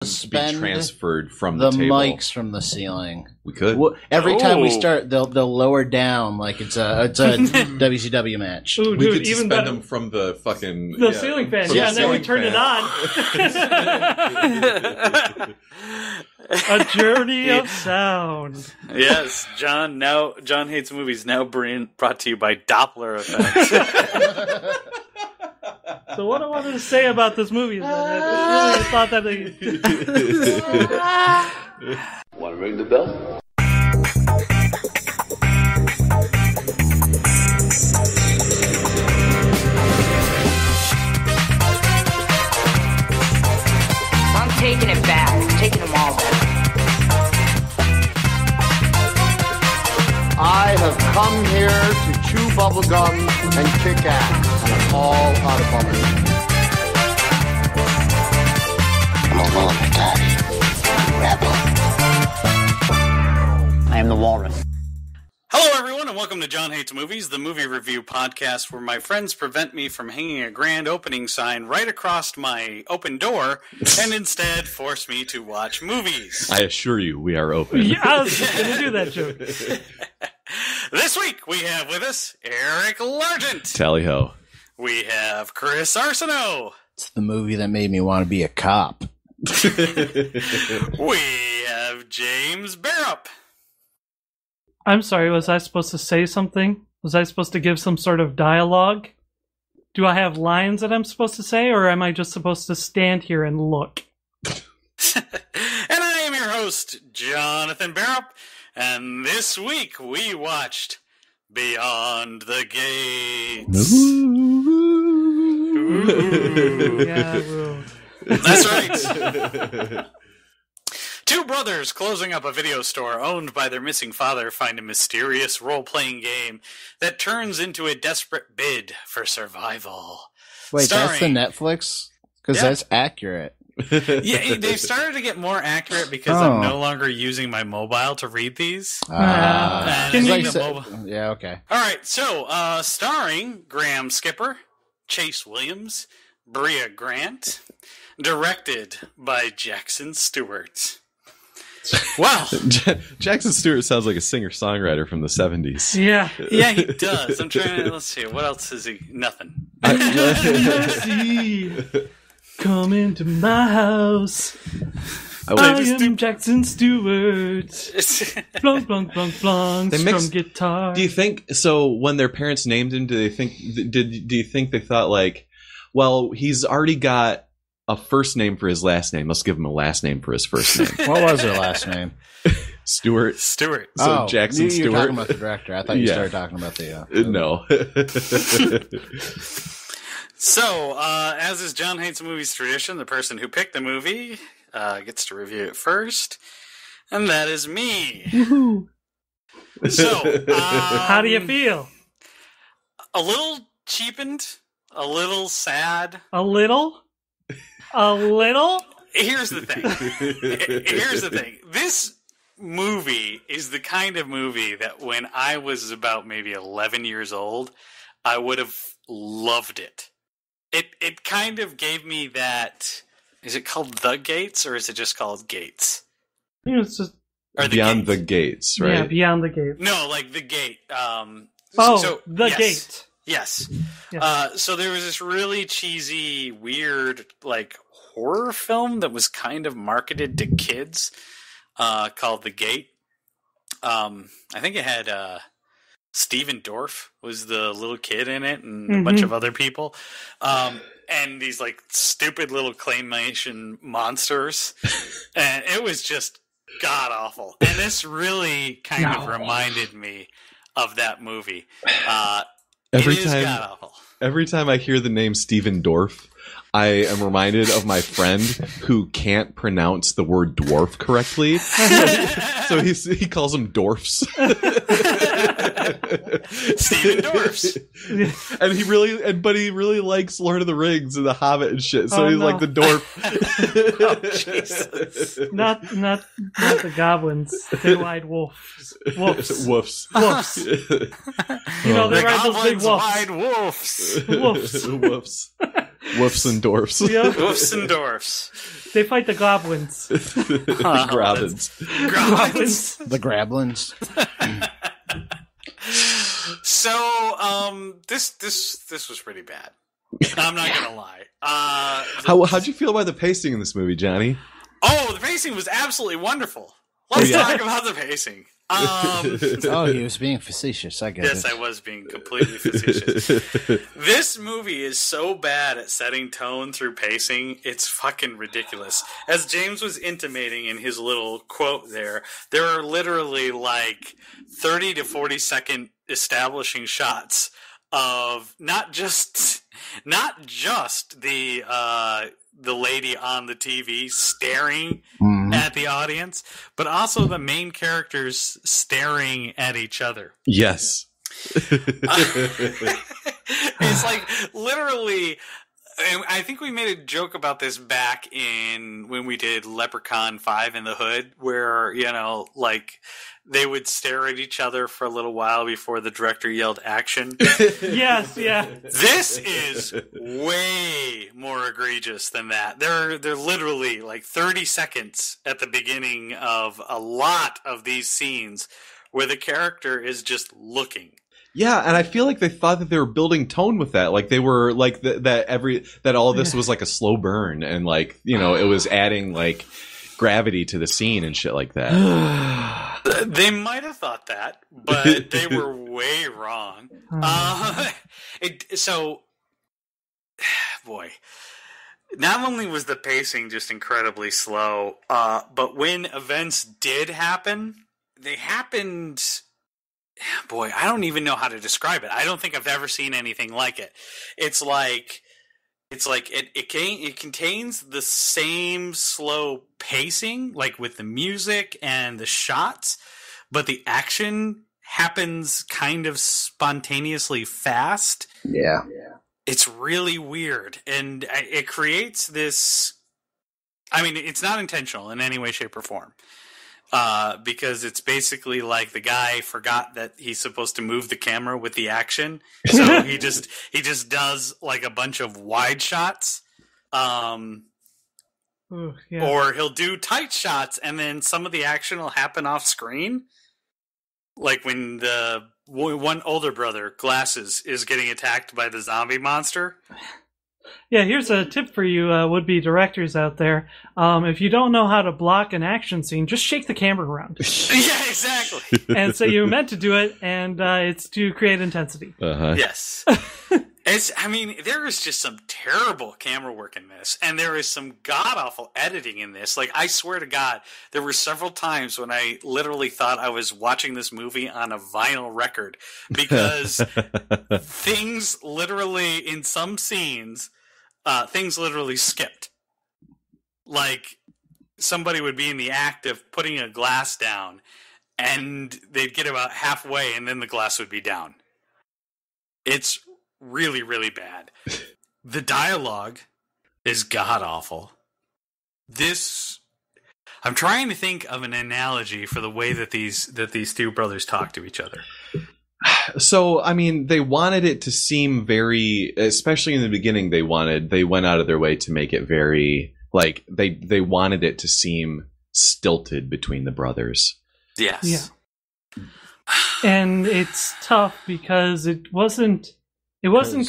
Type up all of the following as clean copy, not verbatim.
be transferred from the table. mics from the ceiling. We could. Every time we start, they'll lower down like it's a WCW match. Ooh, We dude, could even suspend better. them from the fucking Ceiling fan. from Yeah, the and then we ceiling turn fan. it on. A journey of sound. Yes, John Hates Movies now brought to you by Doppler effects. So what I wanted to say about this movie is that I really thought that Want to ring the bell? I'm taking it back. I'm taking them all back. I have come here to chew bubblegum and kick ass. And I'm all out of bubblegum. I'm a loner, Daddy. I'm a rebel. I am the walrus. Hello, everyone, and welcome to John Hates Movies, the movie review podcast where my friends prevent me from hanging a grand opening sign right across my open door and instead force me to watch movies. I assure you, we are open. Yeah, I was just going to do that joke. This week, we have with us Eric Largent. Tally ho. We have Chris Arsenault. It's the movie that made me want to be a cop. We have James Barrup. I'm sorry, was I supposed to say something? Was I supposed to give some sort of dialogue? Do I have lines that I'm supposed to say, or am I just supposed to stand here and look? And I am your host, Jonathan Barrup. And this week we watched Beyond the Gates. Ooh, yeah, rude. That's right. Two brothers closing up a video store owned by their missing father find a mysterious role-playing game that turns into a desperate bid for survival. Wait, that's the Netflix? Because that's accurate. Yeah, they've started to get more accurate because I'm no longer using my mobile to read these. Can you Yeah, okay. All right, so starring Graham Skipper, Chase Williams, Bria Grant, directed by Jackson Stewart. Wow. Jackson Stewart sounds like a singer-songwriter from the 70s. Yeah. Yeah, he does. I'm trying to, let's see, what else is he? Nothing. See, come into my house. I am Jackson Stewart. Blunk, blunk, blunk, blunk. Strum guitar. Do you think so? When their parents named him, do you think they thought like, well, he's already got a first name for his last name. Let's give him a last name for his first name. What was her last name? Stewart. Stewart. So Jackson You're Stewart. talking about the director. I thought you started talking about the... No. So, as is John Hates Movies tradition, the person who picked the movie gets to review it first, and that is me. Woohoo. So, how do you feel? A little cheapened, a little sad. A little? A little? Here's the thing. This movie is the kind of movie that when I was about maybe 11 years old, I would have loved it. It kind of gave me that... Is it called The Gates, or is it just called Gates? You know, it's just... Beyond the Gates, right? Yeah, Beyond the Gates. No, like The Gate. The Gate. Yes. Yes. So there was this really cheesy, weird, like, horror film that was kind of marketed to kids called The Gate. I think it had Steven Dorff was the little kid in it and a bunch of other people. And these, like, stupid little claymation monsters. And it was just god-awful. And this really kind of reminded me of that movie. Every time I hear the name Steven Dorff, I am reminded of my friend who can't pronounce the word dwarf correctly. So he calls them dwarfs. Steven Dorffs. And he really likes Lord of the Rings and The Hobbit and shit. So he's like the dwarf. Jesus. Not the goblins. Two-eyed wolves. Wolves. Woofs. Wolves. You know, they ride those big wolves. Wide wolves. Wolves. Woofs. Woofs and dwarfs. Yep. Woofs and dwarfs. They fight the goblins. The Grabbins. Goblins. The Grablins. So, this was pretty bad. I'm not gonna lie. How'd you feel about the pacing in this movie, Johnny? Oh, the pacing was absolutely wonderful. Let's talk about the pacing. Oh, he was being facetious. I get Yes, it. I was being completely facetious. This movie is so bad at setting tone through pacing, it's fucking ridiculous. As James was intimating in his little quote there are literally like 30 to 40 second establishing shots of not just the lady on the TV staring at the audience, but also the main characters staring at each other. Yes. It's like literally. I think we made a joke about this back when we did Leprechaun 5 in the Hood, where, like they would stare at each other for a little while before the director yelled action. Yes, yeah. This is way more egregious than that. They're literally like 30 seconds at the beginning of a lot of these scenes where the character is just looking. Yeah, and I feel like they thought that they were building tone with that. Like they were like that all of this was like a slow burn, and like it was adding like gravity to the scene and shit like that. They might have thought that, but they were way wrong. Boy, not only was the pacing just incredibly slow, but when events did happen, they happened. Boy, I don't even know how to describe it. I don't think I've ever seen anything like it. It contains the same slow pacing, like with the music and the shots, but the action happens kind of spontaneously fast. Yeah. It's really weird, and it creates this. I mean, it's not intentional in any way, shape, or form. Because it's basically like the guy forgot that he's supposed to move the camera with the action, so he just does like a bunch of wide shots, Ooh, yeah. or he'll do tight shots, and then some of the action will happen off screen, like when the one older brother, Glasses, is getting attacked by the zombie monster. Yeah, here's a tip for you would-be directors out there. If you don't know how to block an action scene, just shake the camera around. Yeah, exactly. And say you meant to do it, and it's to create intensity. Uh-huh. Yes. There is just some terrible camera work in this, and there is some god-awful editing in this. Like, I swear to God, there were several times when I literally thought I was watching this movie on a vinyl record, because things literally, in some scenes, things literally skipped. Like, somebody would be in the act of putting a glass down, and they'd get about halfway, and then the glass would be down. It's really, really bad. The dialogue is god-awful. I'm trying to think of an analogy for the way that these two brothers talk to each other. So, I mean, they wanted it to seem very, especially in the beginning, they went out of their way to make it very, like, they wanted it to seem stilted between the brothers. Yes. Yeah. And it's tough because it wasn't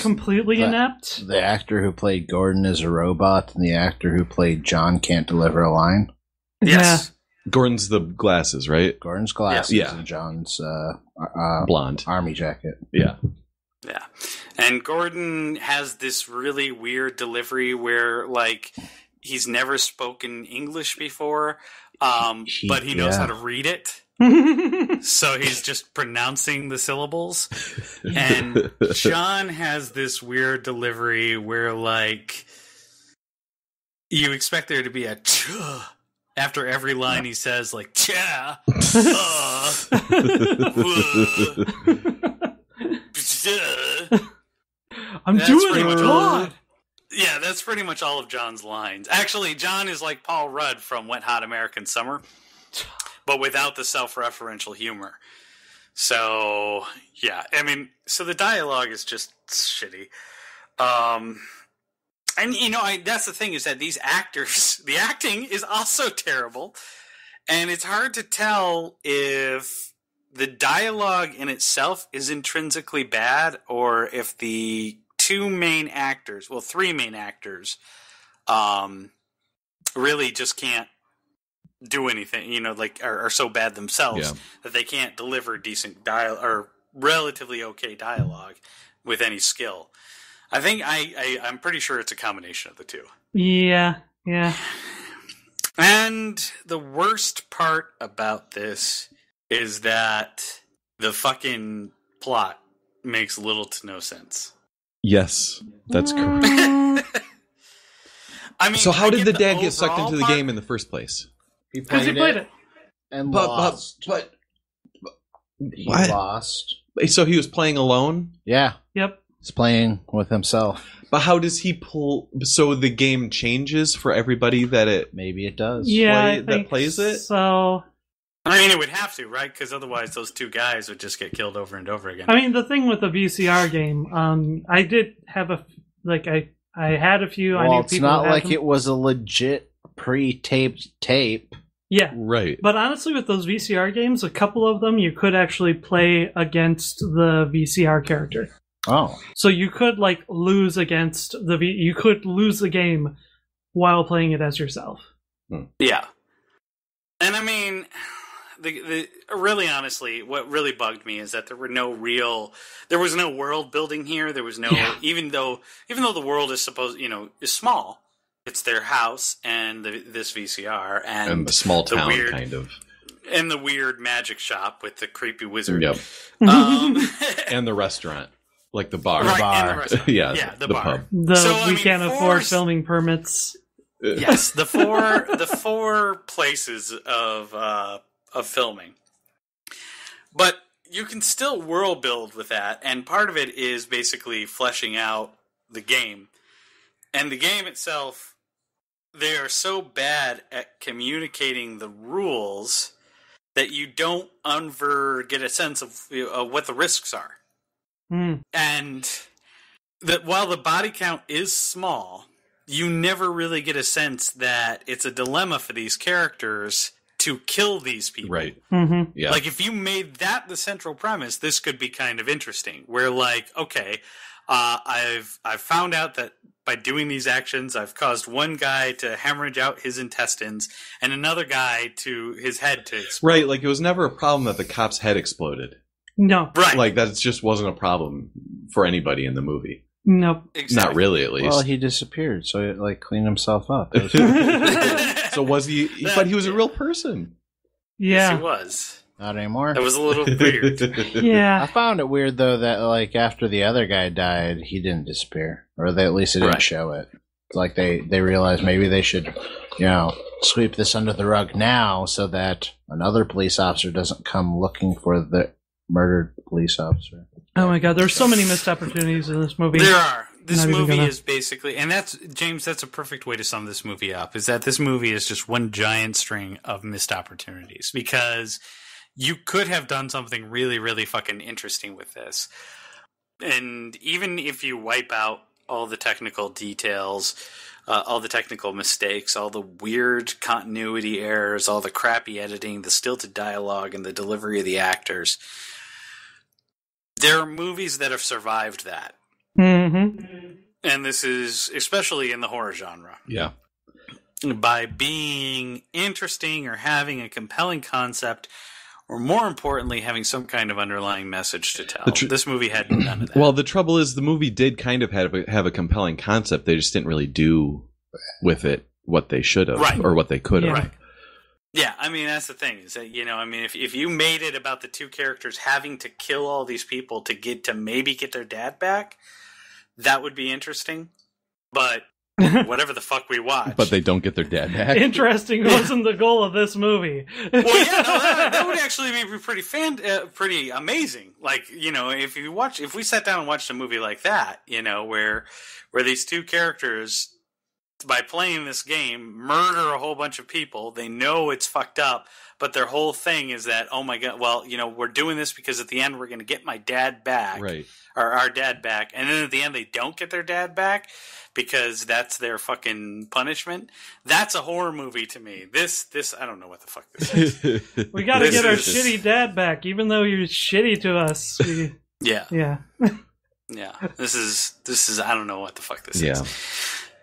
completely inept. The actor who played Gordon is a robot, and the actor who played John can't deliver a line. Yes. Gordon's the glasses, right? Gordon's glasses Yeah. and John's Blonde army jacket. Yeah. Yeah. And Gordon has this really weird delivery where, like, he's never spoken English before, but he knows how to read it. So he's just pronouncing the syllables. And John has this weird delivery where, like, you expect there to be a ch after every line he says, like, cha, I'm doing it, God. Yeah, that's pretty much all of John's lines. Actually, John is like Paul Rudd from Wet Hot American Summer, but without the self-referential humor. So, yeah, I mean, so the dialogue is just shitty. And, that's the thing is that these actors, the acting is also terrible. And it's hard to tell if the dialogue in itself is intrinsically bad or if the three main actors, really just can't do anything, are so bad themselves that they can't deliver decent dialogue or relatively okay dialogue with any skill. I think I'm pretty sure it's a combination of the two. Yeah. And the worst part about this is that the fucking plot makes little to no sense. Yes, that's correct. I mean, so how did the dad get sucked into the game in the first place? Because he played it. And lost. But he what? lost. So he was playing alone? Yeah. Yep. He's playing with himself. But how does he pull... So the game changes for everybody that Maybe it does. Yeah, that plays it? So... I mean, it would have to, right? Because otherwise those two guys would just get killed over and over again. I mean, the thing with the VCR game, I did have I had a few. Well, I knew it's people not who had like them. it was a legit pre-taped tape. Yeah. Right. But honestly, with those VCR games, a couple of them you could actually play against the VCR character. Oh. So you could lose against you could lose the game while playing it as yourself. Yeah. And I mean, really honestly, what really bugged me is that there was no world building here. There was no, even though the world is is small, it's their house and this VCR and the small town kind of. And the weird magic shop with the creepy wizard. Yep. And the restaurant. Like the bar. Right, and the restaurant. Yeah, the bar. pub. We can't afford filming permits. Yes, the four places of filming. But you can still world build with that, and part of it is basically fleshing out the game. And the game itself, they are so bad at communicating the rules that you don't get a sense of what the risks are. And that while the body count is small, you never really get a sense that it's a dilemma for these characters to kill these people. Right. Mm-hmm. Yeah. Like, if you made that the central premise, this could be kind of interesting. Where, okay, I've found out that by doing these actions, I've caused one guy to hemorrhage out his intestines and another guy to his head to explode. Right, it was never a problem that the cop's head exploded. No. Right. That just wasn't a problem for anybody in the movie. Nope. Exactly. Not really, at least. Well, he disappeared, so he cleaned himself up. So was he... But he was a real person. Yeah. Yes, he was. Not anymore. That was a little weird. Yeah. I found it weird, though, that, after the other guy died, he didn't disappear. Or at least they didn't show it. It's they realized maybe they should, sweep this under the rug now so that another police officer doesn't come looking for the murdered police officer. Oh my god, there's so many missed opportunities in this movie. There are. This movie is basically, and that's a perfect way to sum this movie up, is that this movie is just one giant string of missed opportunities, because you could have done something really, really fucking interesting with this. And even if you wipe out all the technical details, all the technical mistakes, all the weird continuity errors, all the crappy editing, the stilted dialogue, and the delivery of the actors, there are movies that have survived that. Mm-hmm. And this is especially in the horror genre. Yeah. By being interesting or having a compelling concept, or more importantly, having some kind of underlying message to tell. This movie had none of that. Well, the trouble is the movie did kind of have a compelling concept. They just didn't really do with it what they should have, or what they could have. Right. Yeah, I mean, that's the thing, is that, if you made it about the two characters having to kill all these people to maybe get their dad back, that would be interesting. But whatever the fuck we watch. But they don't get their dad back. Interesting wasn't the goal of this movie. Well, yeah, no, that would actually be pretty amazing. If we sat down and watched a movie like that, where these two characters by playing this game, murder a whole bunch of people. They know it's fucked up, but their whole thing is that, oh my God, well, we're doing this because at the end we're going to get my dad back. Right. Or our dad back. And then at the end they don't get their dad back because that's their fucking punishment. That's a horror movie to me. This, I don't know what the fuck this is. We gotta get our shitty dad back, even though you're shitty to us. Yeah. Yeah. Yeah. This is, I don't know what the fuck this is.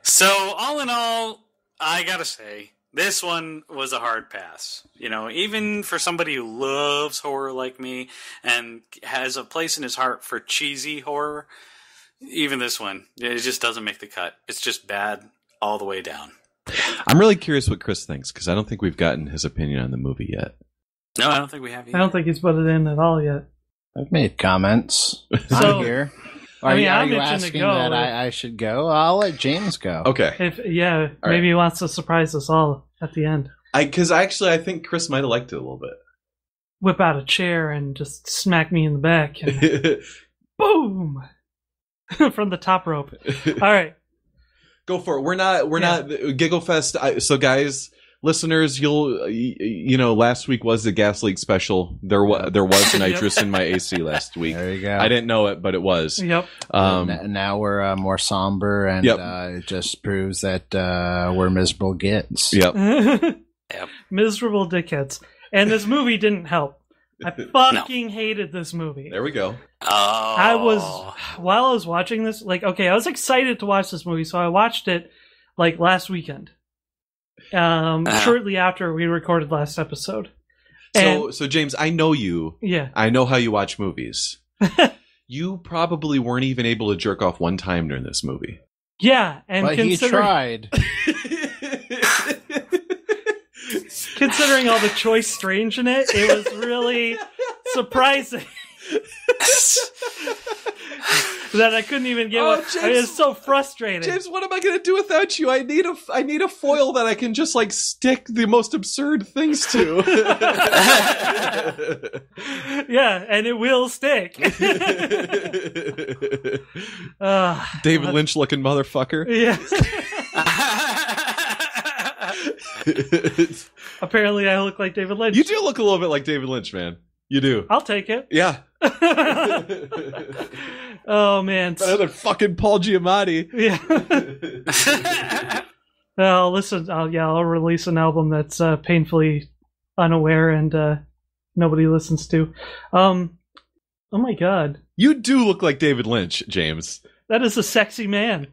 So, all in all, I gotta say, this one was a hard pass. Even for somebody who loves horror like me and has a place in his heart for cheesy horror, even this one, it just doesn't make the cut. It's just bad all the way down. I'm really curious what Chris thinks, because I don't think we've gotten his opinion on the movie yet. No, I don't think we have either. I don't think he's put it in at all yet. I've made comments. So, I'm here. I'm are itching you to asking go. that I should go? I'll let James go. Okay. Maybe he wants to surprise us all at the end. Because I think Chris might have liked it a little bit. Whip out a chair and just smack me in the back. And boom! From the top rope. All right. Go for it. We're not Giggle Fest. So guys, listeners, last week was the Gas Leak special. There was nitrous in my AC last week. There you go. I didn't know it, but it was. Yep. Now we're more somber, and it just proves that we're miserable gits. Yep. Miserable dickheads. And this movie didn't help. I fucking hated this movie. There we go. Oh. While I was watching this, I was excited to watch this movie, so I watched it last weekend. Shortly after we recorded last episode. So James, I know you. Yeah. I know how you watch movies. You probably weren't even able to jerk off one time during this movie. Yeah, and but he tried. Considering all the choice strange in it, it was really surprising that I couldn't even get one. James, it's so frustrating. James, what am I going to do without you? I need a foil that I can just stick the most absurd things to. Yeah, and it will stick. David Lynch looking motherfucker. Yeah. Apparently I look like David Lynch. You do look a little bit like David Lynch, man. You do. I'll take it. Yeah. Oh, man. Better than fucking Paul Giamatti. Yeah. I'll release an album that's painfully unaware and nobody listens to. Oh my God. You do look like David Lynch, James. That is a sexy man.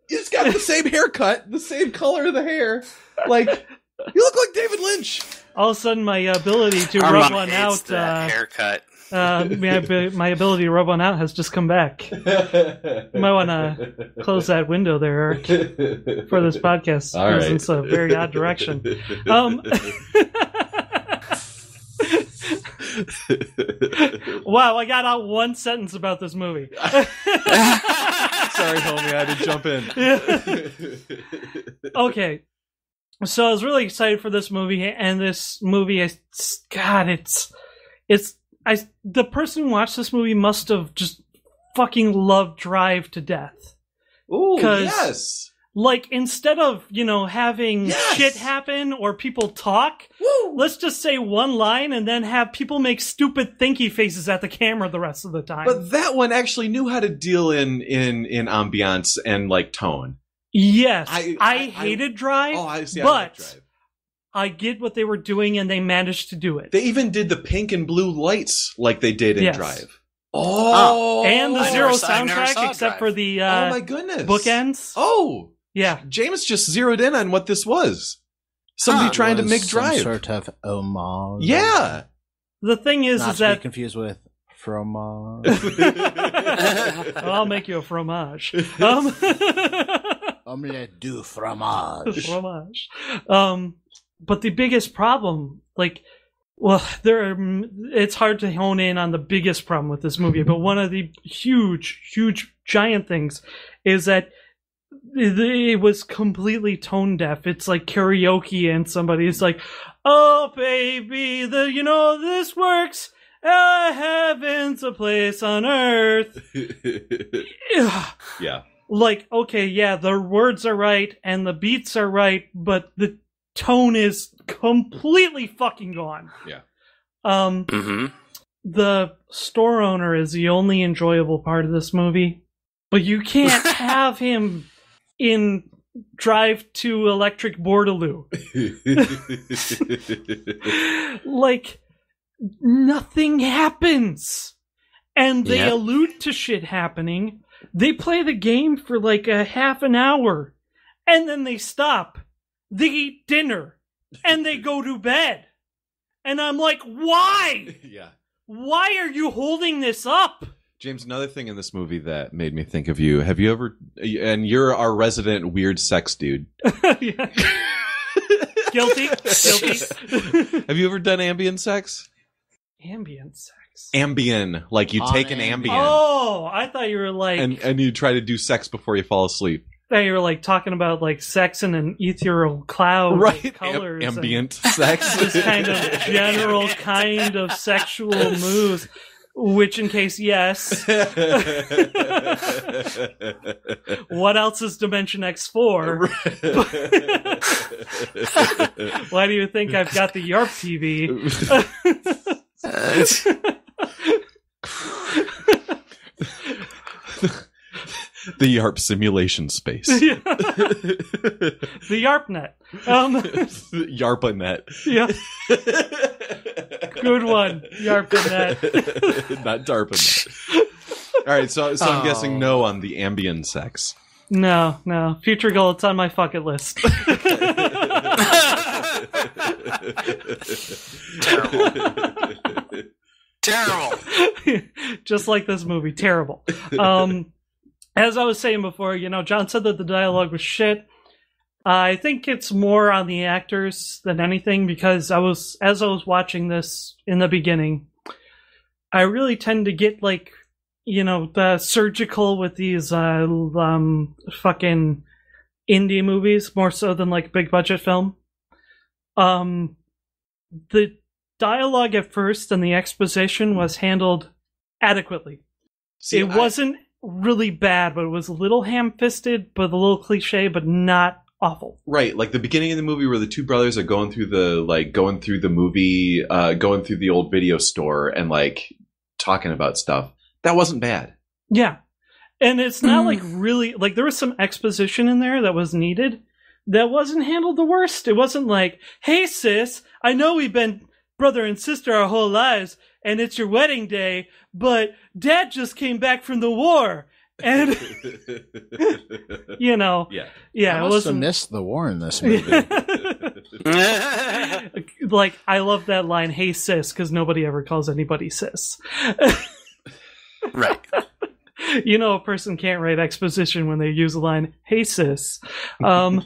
He's got the same haircut, the same color of the hair. You look like David Lynch. All of a sudden, my ability to rub one out. Haircut. My ability to rub one out has just come back. You might want to close that window there, Eric, for this podcast. All right. It's a very odd direction. Wow, I got out one sentence about this movie. Sorry, homie, I had to jump in. Okay. So I was really excited for this movie, and this movie is, the person who watched this movie must have just fucking loved Drive to death. Ooh, yes. Instead of, having shit happen or people talk, let's just say one line and then have people make stupid thinky faces at the camera the rest of the time. But that one actually knew how to deal in ambiance and tone. Yes, I hated Drive. Oh, I see. But I like Drive. I get what they were doing, and they managed to do it. They even did the pink and blue lights like they did in Drive. Oh, and the Zero soundtrack, except for the oh my goodness bookends. Oh, yeah. James just zeroed in on what this was. Somebody trying to make Drive. Some sort of homage. Yeah. The thing is Not to that be confused with fromage. Well, I'll make you a fromage. Omelette du fromage. Fromage. But the biggest problem, it's hard to hone in on the biggest problem with this movie, but one of the huge, giant things is that it was completely tone deaf. It's like karaoke, and somebody's like, "Oh, baby, this works. Heaven's a place on earth." Yeah. like, okay, yeah, the words are right and the beats are right, but the tone is completely fucking gone. Yeah. The store owner is the only enjoyable part of this movie, but you can't have him in Drive to Electric Bordaloo. Like, nothing happens. And they allude to shit happening. They play the game for like a half an hour, and then they stop. They eat dinner, and they go to bed. And I'm like, why? Yeah. Why are you holding this up? James, another thing in this movie that made me think of you. Have you ever... And you're our resident weird sex dude. Yeah. Guilty. Have you ever done ambient sex? Ambient sex. Ambien. Like you take an Ambien. Oh, I thought you were like... And you try to do sex before you fall asleep. I thought you were like talking about like sex in an ethereal cloud. Right. Of colors. Ambient sex. This kind of general kind of sexual moves. Which, in case, yes. What else is Dimension X for? Why do you think I've got the YARP TV? The YARP simulation space. The YARPnet. YARPanet. Yeah. Good one. YARPanet. Not DARPanet. All right, so I'm guessing no on the ambient sex. No. Future goal, it's on my bucket list. Terrible. Just like this movie. Terrible. As I was saying before, John said that the dialogue was shit. I think it's more on the actors than anything, because as I was watching this in the beginning, I really tend to get like, the surgical with these fucking indie movies more so than like big budget film. The dialogue at first and the exposition was handled adequately. It wasn't really bad, but it was a little ham-fisted, but a little cliche, but not awful. Right, like the beginning of the movie where the two brothers are going through the movie, going through the old video store and like talking about stuff. That wasn't bad. Yeah. And it's not like really, like there was some exposition in there that was needed that wasn't handled the worst. It wasn't like, hey sis, I know we've been brother and sister our whole lives and it's your wedding day, but dad just came back from the war. And yeah, I must have missed the war in this movie. Like, I love that line, hey sis, because nobody ever calls anybody sis. Right. A person can't write exposition when they use the line, hey sis. God,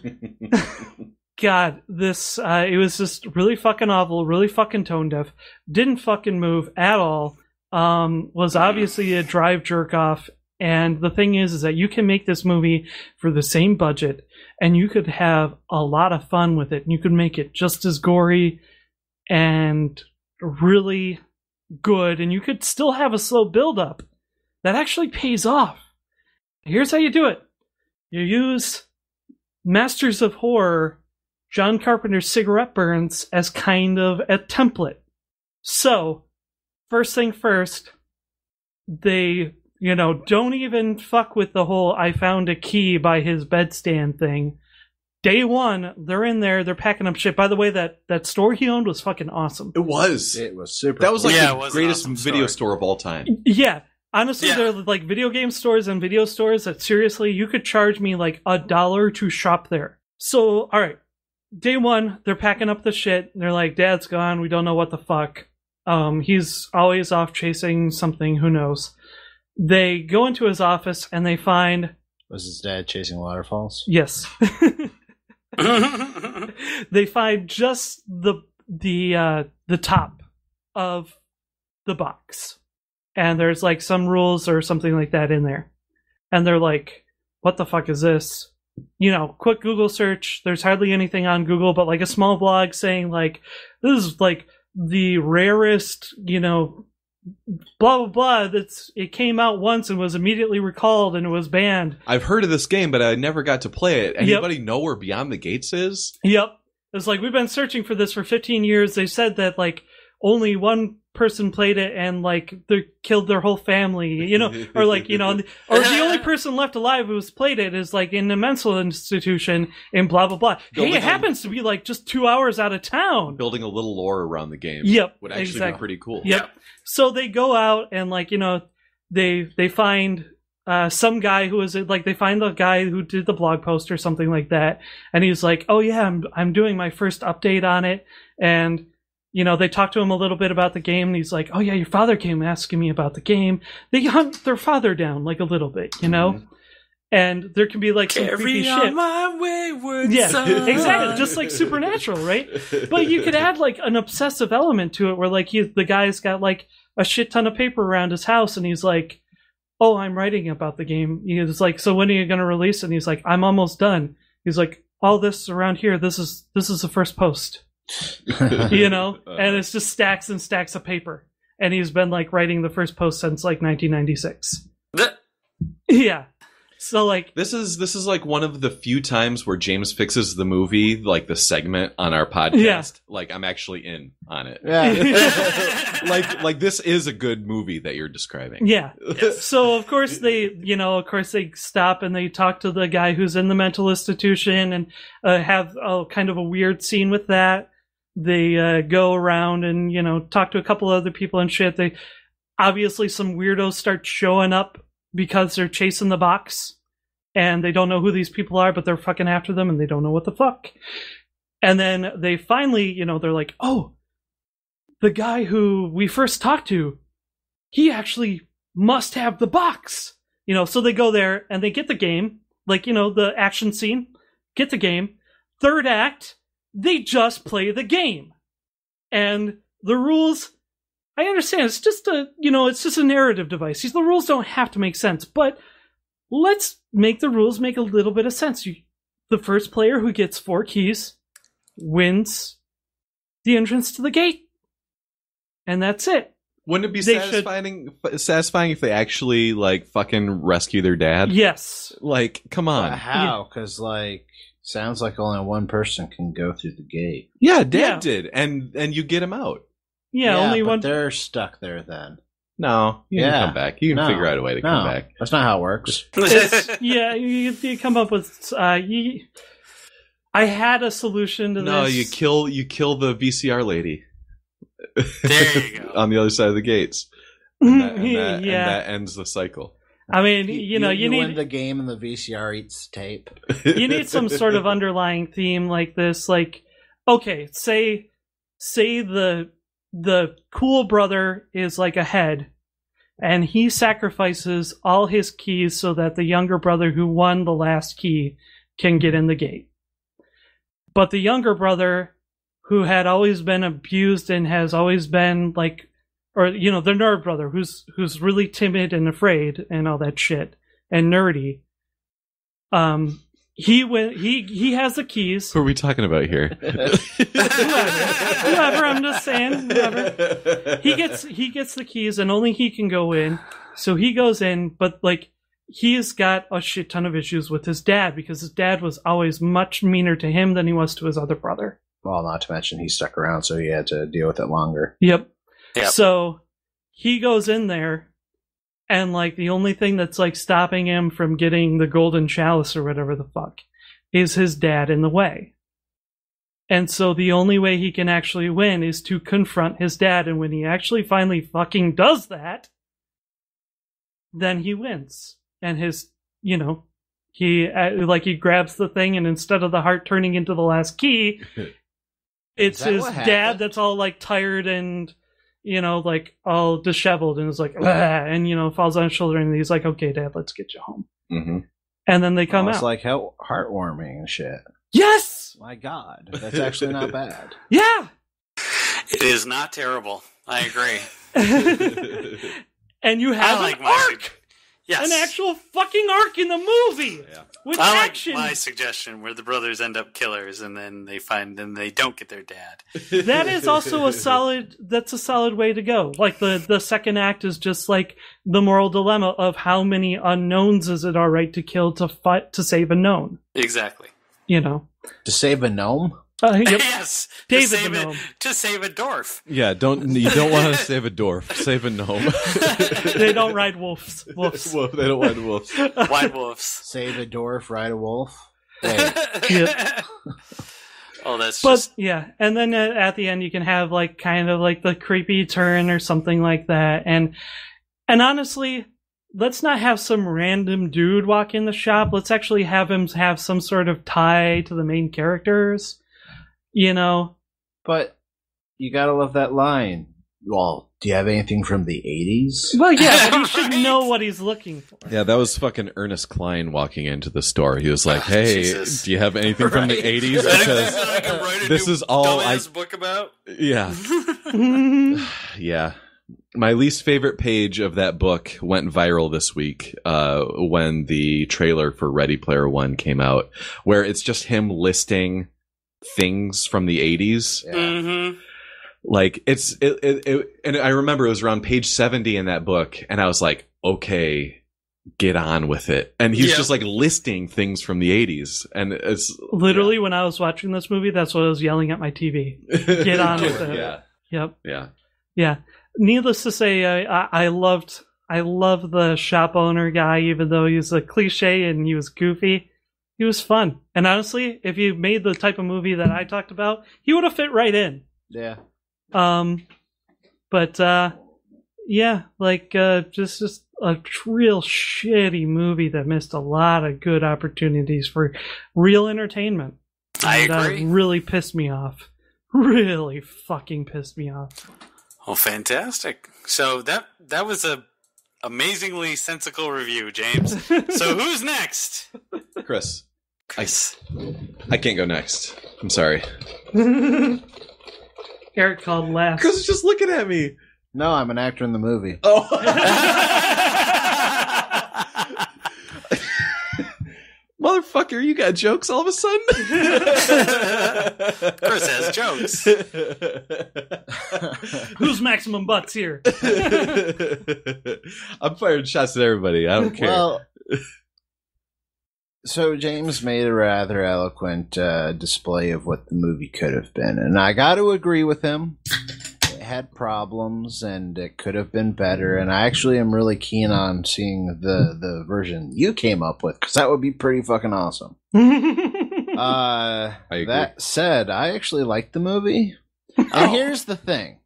this, it was just really fucking awful, really fucking tone deaf, didn't fucking move at all, was obviously a drive jerk off. And the thing is that you can make this movie for the same budget and you could have a lot of fun with it. And you could make it just as gory and really good. And you could still have a slow build up that actually pays off. Here's how you do it. You use Masters of Horror, John Carpenter's cigarette burns, as kind of a template. So, first thing first, they... don't even fuck with the whole I found a key by his bedstand thing. Day one, they're in there, they're packing up shit. By the way, that store he owned was fucking awesome. It was super That was like cool. the greatest video store of all time. Yeah. Honestly, they're like video game stores and video stores that seriously, you could charge me like $1 to shop there. So, alright. Day one, they're packing up the shit. They're like, Dad's gone, we don't know what the fuck. He's always off chasing something, who knows. They go into his office and they find... Was his dad chasing waterfalls? Yes. They find just the top of the box. And there's like some rules or something like that in there. And they're like, what the fuck is this? Quick Google search. There's hardly anything on Google, but like a small blog saying like, this is like the rarest, blah blah blah. It came out once and was immediately recalled and it was banned. I've heard of this game, but I never got to play it. Anybody know where Beyond the Gates is? Yep. It's like, we've been searching for this for 15 years. They said that, like, only one person played it and, like, they killed their whole family, you know, or, like, you know, or the only person left alive who's played it is, like, in a mental institution and blah, blah, blah. Hey, it happens to be, like, just 2 hours out of town. Building a little lore around the game. Yep. Would actually be pretty cool. Yep. So they go out and, like, you know, they find... some guy who is like, they find the guy who did the blog post or something like that, and he's like, "Oh yeah, I'm doing my first update on it," and you know, they talk to him a little bit about the game, and he's like, "Oh yeah, your father came asking me about the game." They hunt their father down like a little bit, you know, and there can be like some creepy shit. My wayward son. Exactly, just like Supernatural, right? But you could add like an obsessive element to it, where like the guy's got like a shit ton of paper around his house, and he's like, "Oh, I'm writing about the game." He's like, "So when are you going to release it?" And he's like, "I'm almost done." He's like, "All this around here, this is the first post." You know? And it's just stacks and stacks of paper. And he's been like writing the first post since like 1996. Yeah. So like this is like one of the few times where James Fixes the Movie, like the segment on our podcast. Yeah. Like I'm actually in on it. Yeah. like this is a good movie that you're describing. Yeah. So of course they stop and they talk to the guy who's in the mental institution and have a kind of a weird scene with that. They go around and, you know, talk to a couple other people and shit. They obviously, some weirdos start showing up because they're chasing the box and they don't know who these people are, but they're fucking after them and they don't know what the fuck. And then they finally, you know, they're like, "Oh, the guy who we first talked to, he actually must have the box." You know, so they go there and they get the game, like, you know, the action scene, get the game. Third act, they just play the game. And the rules, I understand, it's just a narrative device. The rules don't have to make sense, but let's make the rules make a little bit of sense. The first player who gets 4 keys wins the entrance to the gate. And that's it. Wouldn't it be satisfying if they actually like fucking rescue their dad? Yes. Like, come on. How? Because like, sounds like only one person can go through the gate. Yeah, Dad did, and you get him out. Yeah, only but one. They're stuck there then. No, you can come back. You can figure out a way to come back. That's not how it works. Yeah, you come up with. I had a solution to this. No, you kill the VCR lady. There you go. On the other side of the gates. And that ends the cycle. I mean, you need win the game and the VCR eats tape. You need some sort of underlying theme like this. Like, okay, say the cool brother is like ahead, and he sacrifices all his keys so that the younger brother who won the last key can get in the gate. But the younger brother, who had always been abused and has always been like, or the nerd brother who's really timid and afraid and all that shit and nerdy, he has the keys. Who are we talking about here? whoever, I'm just saying, whoever. He gets the keys and only he can go in. So he goes in, but like, he's got a shit ton of issues with his dad because his dad was always much meaner to him than he was to his other brother. Well, not to mention he stuck around, so he had to deal with it longer. Yep. So he goes in there, and like the only thing that's like stopping him from getting the golden chalice or whatever the fuck is his dad in the way. And so the only way he can actually win is to confront his dad, and when he actually finally fucking does that, then he wins. And his, he grabs the thing, and instead of the heart turning into the last key, it's his dad that's all like tired and, like all disheveled and is like, and, falls on his shoulder, and he's like, "Okay, Dad, let's get you home." Mm-hmm. And then they come out. It's like how heartwarming and shit. Yes! My God, that's actually not bad. Yeah! It is not terrible. I agree. And you have an arc! an actual fucking arc in the movie with I action. like my suggestion where the brothers end up killers and then they don't get their dad. That is also a solid way to go. Like the second act is just like the moral dilemma of how many unknowns is it all right to kill to save a known. Exactly. You know, to save a gnome. Yep. Yes, David to the gnome. To save a dwarf. Yeah, you don't want to save a dwarf. Save a gnome. They don't ride wolves. They don't ride wolves. White wolves. Save a dwarf, ride a wolf. Wait. Yeah. Oh, that's But just... yeah, and then at the end you can have like kind of like the creepy turn or something like that, and honestly, let's not have some random dude walk in the shop. Let's actually have him have some sort of tie to the main characters. You know, but you gotta love that line. Well, do you have anything from the 80s? Well, yeah, but he should know what he's looking for. Yeah, that was fucking Ernest Klein walking into the store. He was like, "Hey, Jesus. do you have anything from the 80s? Because this is all I book about." Yeah, yeah. My least favorite page of that book went viral this week when the trailer for Ready Player One came out, where it's just him listing things from the 80s. Yeah. Mm-hmm. Like and I remember it was around page 70 in that book, and I was like, okay, get on with it. And he's just like listing things from the 80s, and it's literally when I was watching this movie, that's what I was yelling at my TV. Get on with it. Yeah. Yep. Yeah. Needless to say, I love the shop owner guy, even though he was a cliche and he was goofy. He was fun. And honestly, if you made the type of movie that I talked about, he would have fit right in. Yeah. But just a real shitty movie that missed a lot of good opportunities for real entertainment. I agree. Really pissed me off. Really fucking pissed me off. Oh, fantastic! So that was a amazingly sensical review, James. So who's next? Chris. I can't go next. I'm sorry. Eric called last. Chris is just looking at me. No, I'm an actor in the movie. Oh. Motherfucker, you got jokes all of a sudden? Chris has jokes. Who's maximum butts here? I'm firing shots at everybody. I don't care. Well, so James made a rather eloquent display of what the movie could have been, and I got to agree with him. It had problems, and it could have been better. And I actually am really keen on seeing the version you came up with, because that would be pretty fucking awesome. I agree. That said, I actually liked the movie. And here's the thing.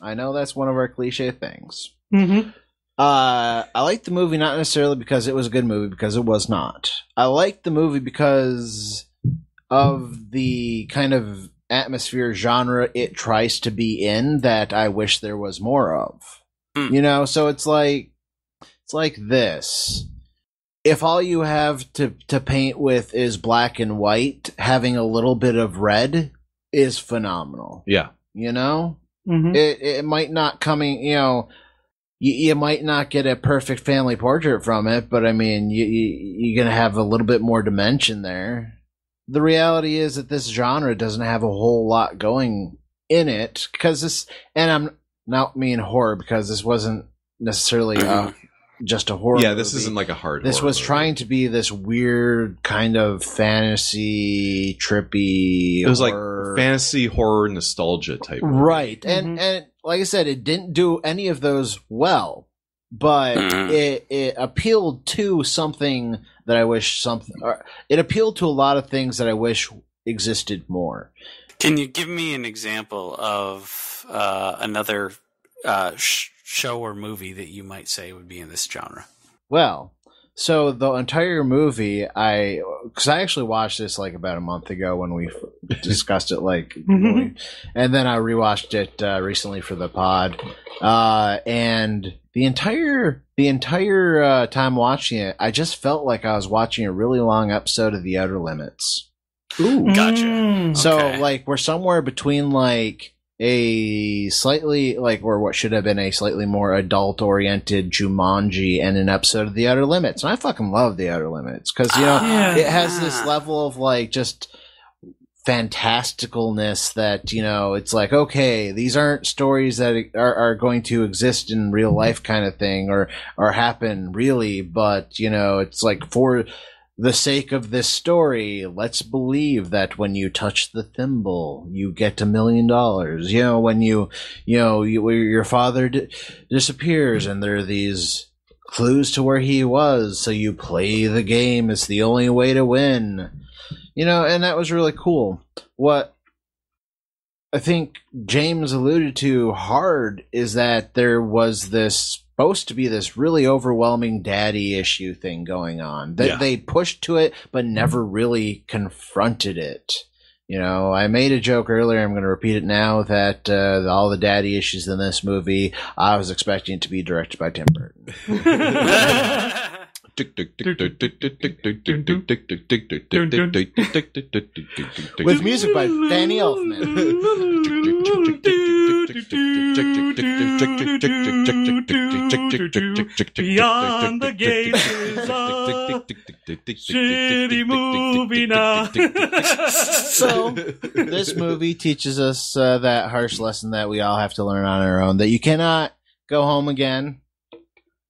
I know that's one of our cliche things. Mm-hmm. I liked the movie not necessarily because it was a good movie, because it was not. I liked the movie because of the kind of atmosphere genre it tries to be in that I wish there was more of. You know, so it's like this. If all you have to paint with is black and white, having a little bit of red is phenomenal. Yeah. You know? Mm-hmm. It might not coming, you know, you might not get a perfect family portrait from it, but I mean, you're going to have a little bit more dimension there. The reality is that this genre doesn't have a whole lot going in it, because this, and I'm not mean horror, because this wasn't necessarily just a horror Yeah, this movie. isn't like a hard This horror was movie. trying to be this weird kind of fantasy, trippy. It was horror. like fantasy horror nostalgia type. Right. Mm-hmm. And like I said, it didn't do any of those well, but it appealed to something that I wish it appealed to a lot of things that I wish existed more. Can you give me an example of another show or movie that you might say would be in this genre? Well, so the entire movie, because I actually watched this like about a month ago when we discussed it, and then I rewatched it recently for the pod, and the entire time watching it, I just felt like I was watching a really long episode of The Outer Limits. Ooh, gotcha. So Okay. like we're somewhere between like a slightly or what should have been a slightly more adult oriented Jumanji and an episode of The Outer Limits. And I fucking love The Outer Limits because it has this level of just fantasticalness that it's like, okay, these aren't stories that are going to exist in real life kind of thing or happen really, but it's like, for the sake of this story, let's believe that when you touch the thimble, you get $1 million. When your father disappears and there are these clues to where he was, so you play the game. It's the only way to win. And that was really cool. What I think James alluded to hard is that there was supposed to be this really overwhelming daddy issue thing going on. They pushed to it, but never really confronted it. I made a joke earlier, I'm going to repeat it now, that all the daddy issues in this movie, I was expecting it to be directed by Tim Burton. With music by Danny Elfman. Beyond the gates is a shitty movie now. So, this movie teaches us that harsh lesson that we all have to learn on our own, that you cannot go home again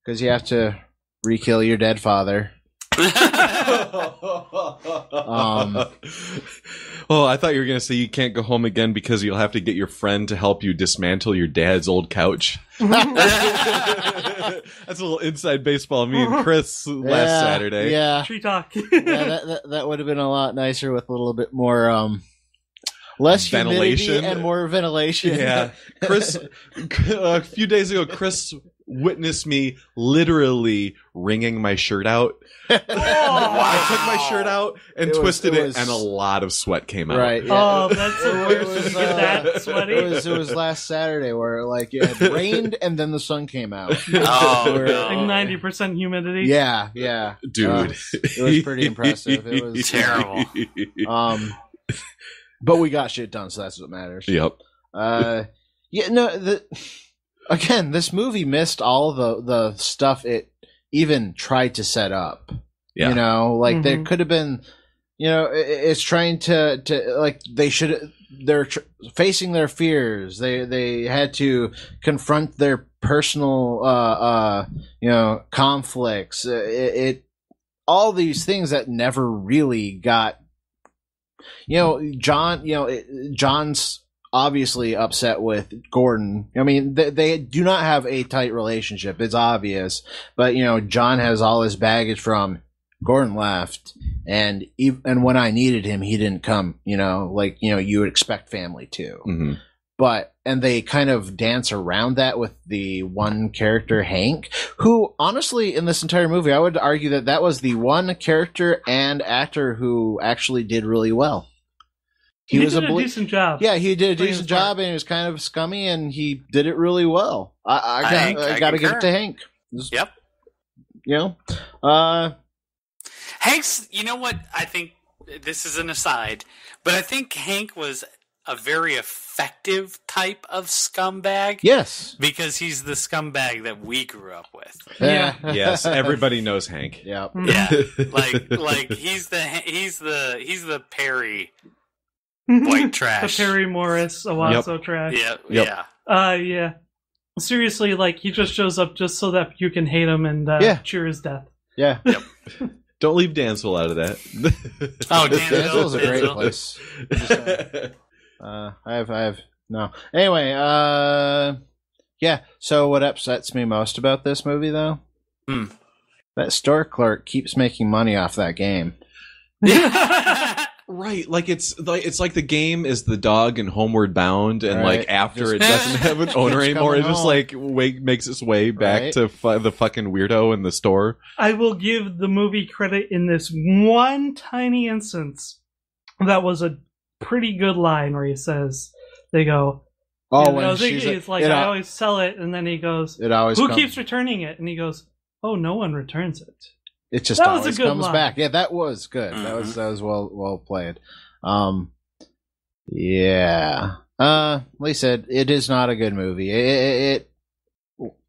because you have to re-kill your dead father. Oh, I thought you were going to say you can't go home again because you'll have to get your friend to help you dismantle your dad's old couch. That's a little inside baseball. Me and Chris last Saturday. Yeah. Tree talk. That would have been a lot nicer with a little bit more less ventilation and more ventilation. Yeah. Chris, a few days ago, Chris witnessed me literally wringing my shirt out. I took my shirt out and twisted it, and a lot of sweat came out. Right. Yeah. Oh, that's the worst. To get that sweaty. It was last Saturday where it had rained and then the sun came out. Oh, Like no. 90% humidity. Yeah. Dude. It was pretty impressive. It was Terrible. But we got shit done, so that's what matters. Yep. Again, this movie missed all the stuff it even tried to set up. Yeah. There could have been, it's trying to they're facing their fears. They had to confront their personal, conflicts. All these things that never really got, John's obviously upset with Gordon. I mean, they do not have a tight relationship. It's obvious. But, John has all his baggage from Gordon left. And when I needed him, he didn't come, you would expect family to. Mm-hmm. And they kind of dance around that with the one character, Hank, who honestly in this entire movie, I would argue that was the one character and actor who actually did really well. He did a decent job. Yeah, he did a decent job, and he was kind of scummy, and he did it really well. I got to give it to Hank. Yep. Hank's, you know what? I think this is an aside, but I think Hank was a very effective type of scumbag. Yes. Because he's the scumbag that we grew up with. Yeah. Yes, everybody knows Hank. Yeah. Yeah. Like he's the Perry white trash. The Perry Morris Owasso trash. Yeah. Yep. Yeah. Seriously, he just shows up just so that you can hate him and cheer his death. Yeah. Yep. Don't leave Dansville out of that. Oh, Dansville's a great place. I have no. Anyway, yeah. So what upsets me most about this movie, though, that store clerk keeps making money off that game. Right, it's like the game is the dog in Homeward Bound, and after it doesn't have an owner anymore, it just makes its way back to the fucking weirdo in the store. I will give the movie credit in this one tiny instance. That was a pretty good line where he says, "They go." Oh, when she's I always sell it, and then he goes, "It always who keeps returning it?" And he goes, "Oh, no one returns it." It just always comes back. Yeah, that was good. Mm-hmm. That was well played. Yeah. Like I said, it is not a good movie.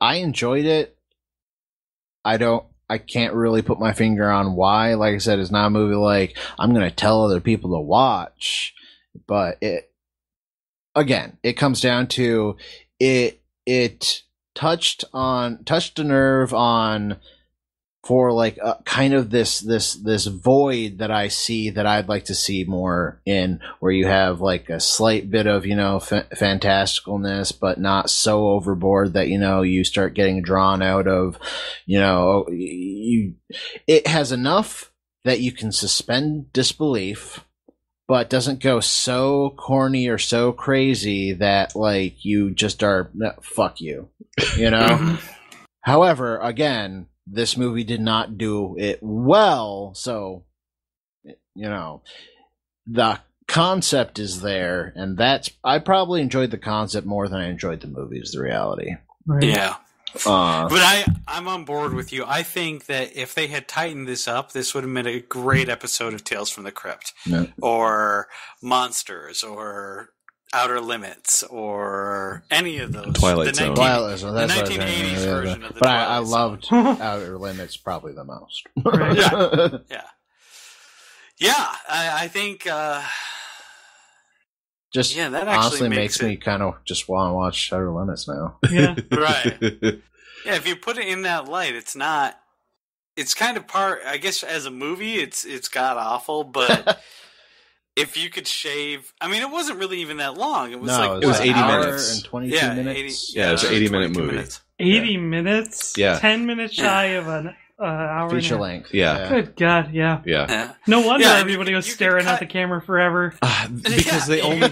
I enjoyed it. I can't really put my finger on why. Like I said, it's not a movie like I'm going to tell other people to watch. But it comes down to it touched a nerve on for like kind of this void that I see that I'd like to see more in, where you have like a slight bit of fantasticalness, but not so overboard that you start getting drawn out of it has enough that you can suspend disbelief, but doesn't go so corny or so crazy that like you just are fuck you. However, again, this movie did not do it well, so the concept is there, and I probably enjoyed the concept more than I enjoyed the movie, is the reality. Right. Yeah. But I'm on board with you. I think that if they had tightened this up, this would have been a great episode of Tales from the Crypt, or Monsters, or Outer Limits, or any of those. Twilight Zone. Twilight Zone. The That's 1980s version of the but Twilight I Zone. loved Outer Limits probably the most. Yeah. I think. Just that actually honestly makes me kind of just want to watch Outer Limits now. Yeah. Right. Yeah, if you put it in that light, it's not. It's kind of part. I guess as a movie, it's god awful, but. If you could shave, I mean, it wasn't really even that long. It was it was 80 minutes and 22 minutes. It was an 80-minute movie. Minutes. 80 minutes? Yeah. 10 minutes shy of an hour Feature and a half. length. Yeah. Good God, yeah. Yeah. No wonder Yeah, everybody was staring at the camera forever. Because they only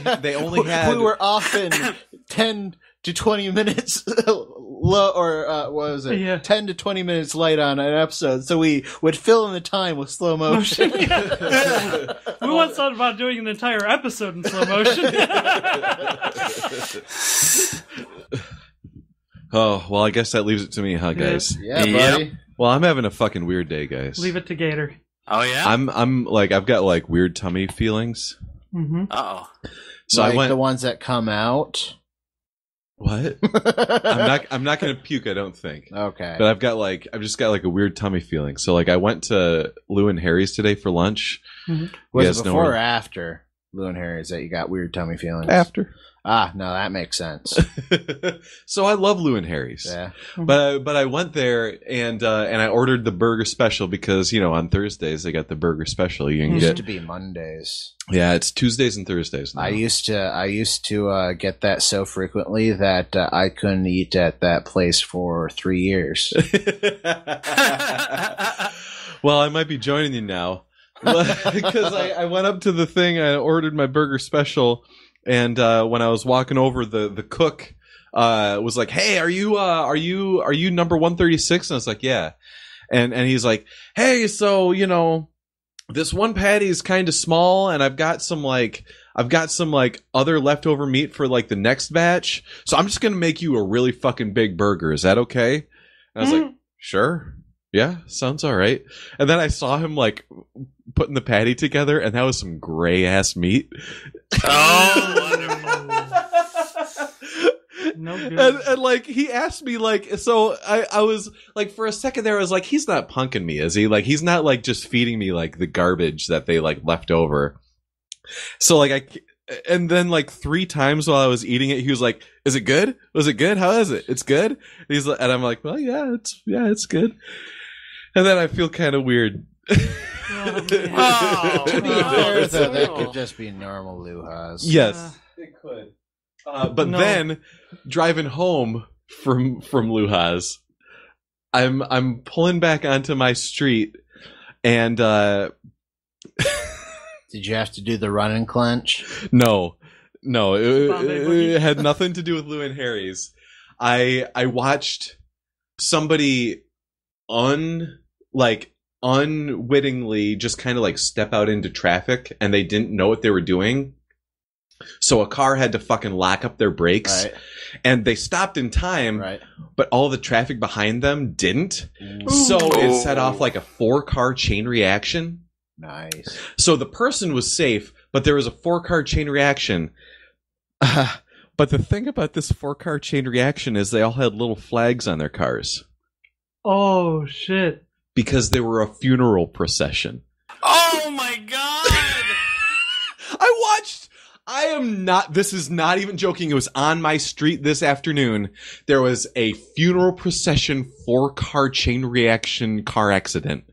had. We were often 10 to 20 minutes low, or what was it? Yeah. 10 to 20 minutes light on an episode, so we would fill in the time with slow motion. We once thought about doing an entire episode in slow motion. Oh, well, I guess that leaves it to me, huh, guys? Yeah, buddy. Well, I'm having a fucking weird day, guys. Leave it to Gator. Oh yeah. I'm like, I've got like weird tummy feelings. Mm-hmm. Uh-oh. So Like I went. the ones that come out. What? I'm not gonna puke, I don't think. Okay. But I've just got like a weird tummy feeling. So like I went to Lou and Harry's today for lunch. Mm-hmm. Was it before or after Lou and Harry's that you got weird tummy feelings? After. Ah, no, that makes sense. So I love Lou and Harry's. Yeah. But I went there and I ordered the burger special because on Thursdays they got the burger special. You It can used get to be Mondays. Yeah, it's Tuesdays and Thursdays now. I used to get that so frequently that I couldn't eat at that place for 3 years. Well, I might be joining you now because I went up to the thing. I ordered my burger special, and when I was walking over, the cook was like, "Hey, are you number 136?" And I was like, "Yeah," and he's like, "Hey, so this one patty is kind of small, and I've got some other leftover meat for like the next batch. So I'm just gonna make you a really fucking big burger. Is that okay?" And I was like, "Sure, yeah, sounds all right." And then I saw him like putting the patty together, and that was some gray ass meat. Oh, wonderful. No good. And like he asked me so I was like, for a second there I was like, he's not punking me, is he? Like he's not like just feeding me like the garbage that they like left over. So like and then like 3 times while I was eating it, he was like, "Is it good? Was it good? How is it? It's good?" And I'm like, "Well, it's good." And then I feel kind of weird. To be fair, though, that could just be normal Luhas. Yes, it could. But then driving home from Luhas, I'm pulling back onto my street, and Did you have to do the run and clench? no, it had nothing to do with Lou and Harry's. I watched somebody unwittingly just kind of like step out into traffic, and they didn't know what they were doing. So a car had to fucking lock up their brakes, Right. and they stopped in time, Right. but all the traffic behind them didn't. So it set off like a 4-car chain reaction. Nice. So the person was safe, but there was a 4-car chain reaction. But the thing about this 4-car chain reaction is they all had little flags on their cars Oh shit! because they were a funeral procession. Oh my god! This is not even joking. It was on my street this afternoon. There was a funeral procession 4-car chain reaction car accident.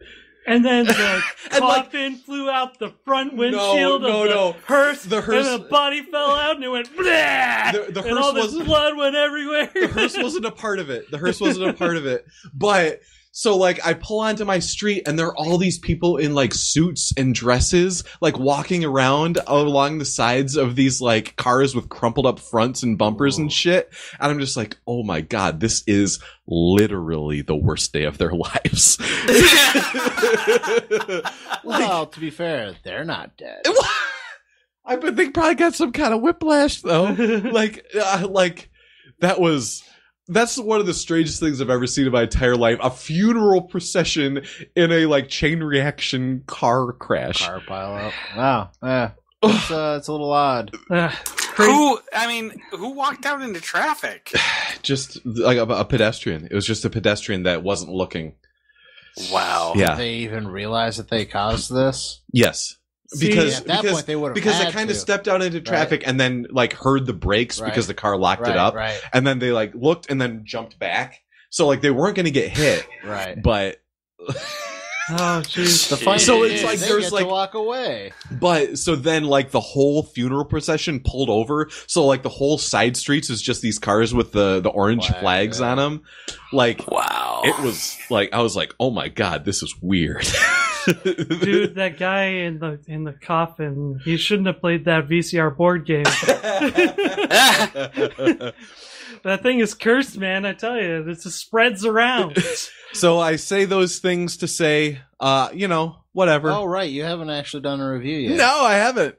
And then the And, coffin flew out the front windshield of the hearse, The hearse- and the body fell out, and it went blah! The and hearse all this wasn't- blood went everywhere. The hearse wasn't a part of it. But so like I pull onto my street and there are all these people in like suits and dresses like walking around along the sides of these like cars with crumpled up fronts and bumpers and shit. And I'm just like, oh my God, this is literally the worst day of their lives. Well, to be fair, they're not dead. I bet they probably got some kind of whiplash though. That's one of the strangest things I've ever seen in my entire life. A funeral procession in a like chain reaction car crash. Car pile up. Wow. Yeah. It's a little odd. Who walked out into traffic? Just like a pedestrian. It was just a pedestrian that wasn't looking. Wow. Yeah. Did they even realize that they caused this? Yes. See, Because at that point, they would have because had they kind of to. stepped out into traffic and then like heard the brakes Right. because the car locked it Right, up. right. And then they like looked and then jumped back. So like they weren't going to get hit. Right. But Oh jeez! The funny So thing it's is, like they there's get like- to walk away. But so then like the whole funeral procession pulled over. So like the whole side streets is just these cars with the orange flags on them. Like Wow. it was like I was like, "Oh my God, this is weird." Dude, that guy in the coffin, he shouldn't have played that VCR board game. That thing is cursed, man. I tell you, it just spreads around. So I say those things to say, whatever. Oh, right. You haven't actually done a review yet. No, I haven't.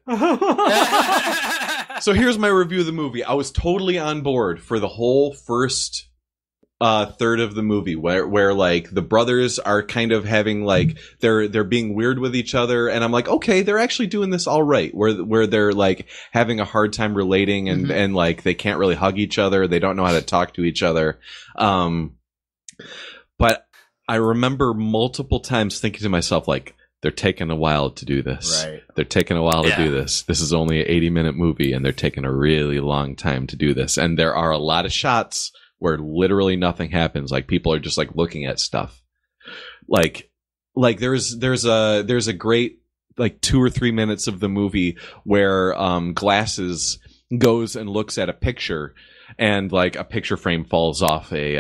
So here's my review of the movie. I was totally on board for the whole first third of the movie where like the brothers are kind of having like they're being weird with each other, and I'm like, okay, they're actually doing this all right, where they're like having a hard time relating and and like they can't really hug each other, they don't know how to talk to each other. But I remember multiple times thinking to myself, like, they're taking a while to do this. Right. They're taking a while to do this. This is only an 80-minute movie, and they're taking a really long time to do this. And there are a lot of shots where literally nothing happens. Like, people are just, like, looking at stuff. Like there's a great, like, 2 or 3 minutes of the movie where Glasses goes and looks at a picture, and like a picture frame falls off the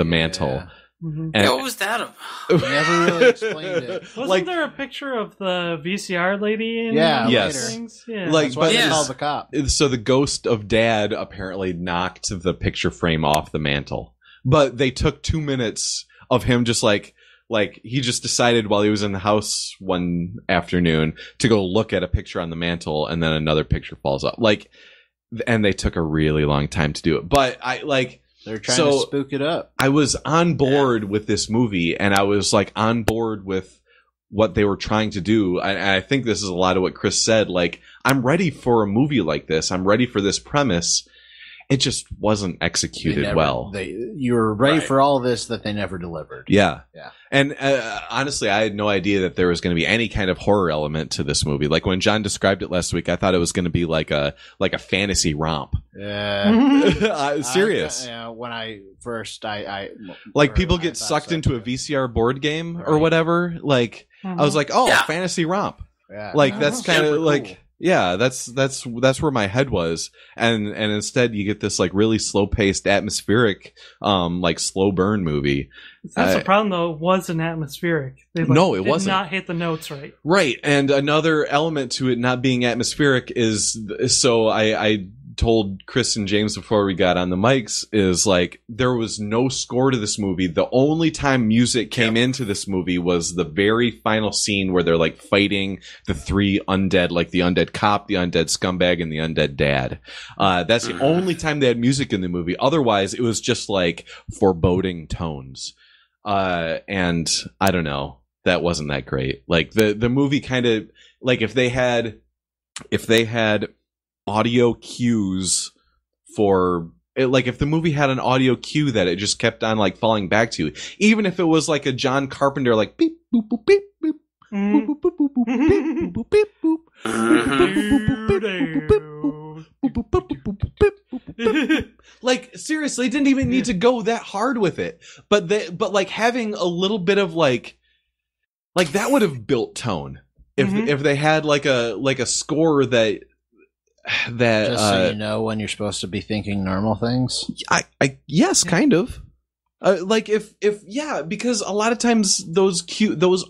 mantle. Mhm. And What was that about? You never really explained it. Wasn't like- there a picture of the VCR lady in Yeah, one of Yes. those things? Yeah. Like, That's why but they Yes. called the cop. so the ghost of Dad apparently knocked the picture frame off the mantle, but they took 2 minutes of him just like he just decided while he was in the house one afternoon to go look at a picture on the mantle, and then another picture falls off. Like, and they took a really long time to do it. But They're trying to spook it up. I was on board with this movie, and I was like on board with what they were trying to do. And I think this is a lot of what Chris said. Like, I'm ready for a movie like this. I'm ready for this premise. It just wasn't executed well. You were ready for all this that they never delivered. Yeah. Yeah. And honestly, I had no idea that there was going to be any kind of horror element to this movie. Like when John described it last week, I thought it was going to be like a fantasy romp. Yeah. Serious. When I first, I Like people get thought sucked so, into a too. VCR board game or Right. whatever. Like I was like, oh, Yeah. fantasy romp. Yeah. Like that's kind Super of like cool. yeah, that's where my head was, and instead you get this like really slow paced, atmospheric, like slow burn movie. That's the problem, though. It wasn't atmospheric. They No, it did wasn't. not hit the notes right. Right, and another element to it not being atmospheric is so I told Chris and James before we got on the mics is like there was no score to this movie. The only time music came into this movie was the very final scene where they're like fighting the three undead, like the undead cop, the undead scumbag, and the undead dad. That's the only time they had music in the movie. Otherwise, it was just like foreboding tones. And I don't know, that wasn't that great. Like the movie kind of like if they had if they had audio cues for like if the movie had an audio cue that it just kept on like falling back to, even if it was like a John Carpenter like beep boop boop beep boop boop boop boop boop boop beep boop beep boop like seriously, didn't even need to go that hard with it, but like having a little bit of like that would have built tone if they had like a score that just so you know when you're supposed to be thinking normal things. I yes, kind of. Like if yeah, because a lot of times those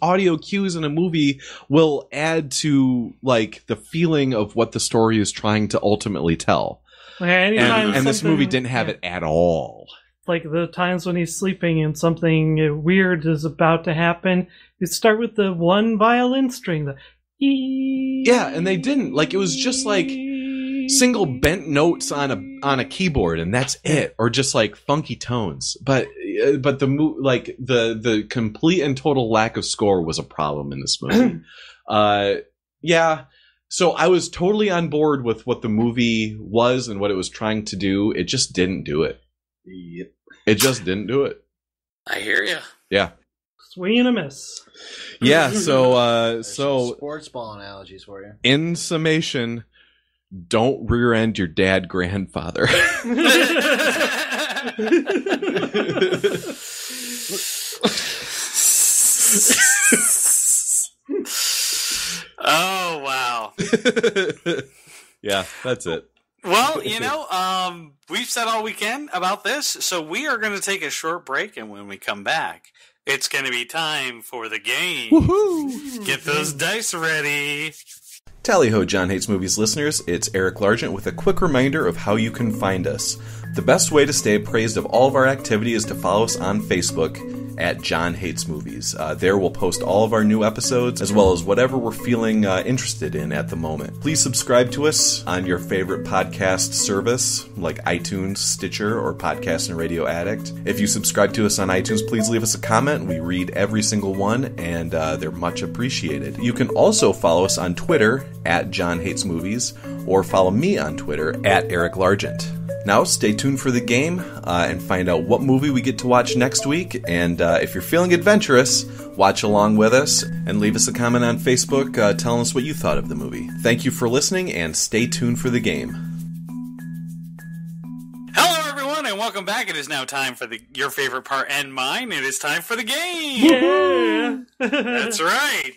audio cues in a movie will add to like the feeling of what the story is trying to ultimately tell. And this movie didn't have it at all. Like the times when he's sleeping and something weird is about to happen, you start with the one violin string. Yeah, and they didn't. Like it was just like single bent notes on a keyboard, and that's it, or just like funky tones. But the complete and total lack of score was a problem in this movie. Yeah. So I was totally on board with what the movie was and what it was trying to do. It just didn't do it. Yep. It just didn't do it. I hear you. Yeah. Swing and a miss. Yeah. So sports ball analogies for you. In summation, don't rear end your dad grandfather. Oh, wow. Yeah, that's it. Well, we've said all we can about this, so we are going to take a short break, and when we come back, it's going to be time for the game. Woohoo! Get those dice ready. Tally-ho, John Hates Movies listeners, it's Eric Largent with a quick reminder of how you can find us. The best way to stay appraised of all of our activity is to follow us on Facebook at John Hates Movies. There we'll post all of our new episodes, as well as whatever we're feeling interested in at the moment. Please subscribe to us on your favorite podcast service, like iTunes, Stitcher, or Podcast and Radio Addict. If you subscribe to us on iTunes, please leave us a comment. We read every single one, and they're much appreciated. You can also follow us on Twitter at John Hates Movies, or follow me on Twitter at Eric Largent. Now, stay tuned for the game and find out what movie we get to watch next week. And if you're feeling adventurous, watch along with us and leave us a comment on Facebook telling us what you thought of the movie. Thank you for listening, and stay tuned for the game. Hello, everyone, and welcome back. It is now time for your favorite part and mine. It is time for the game. Yeah. That's right.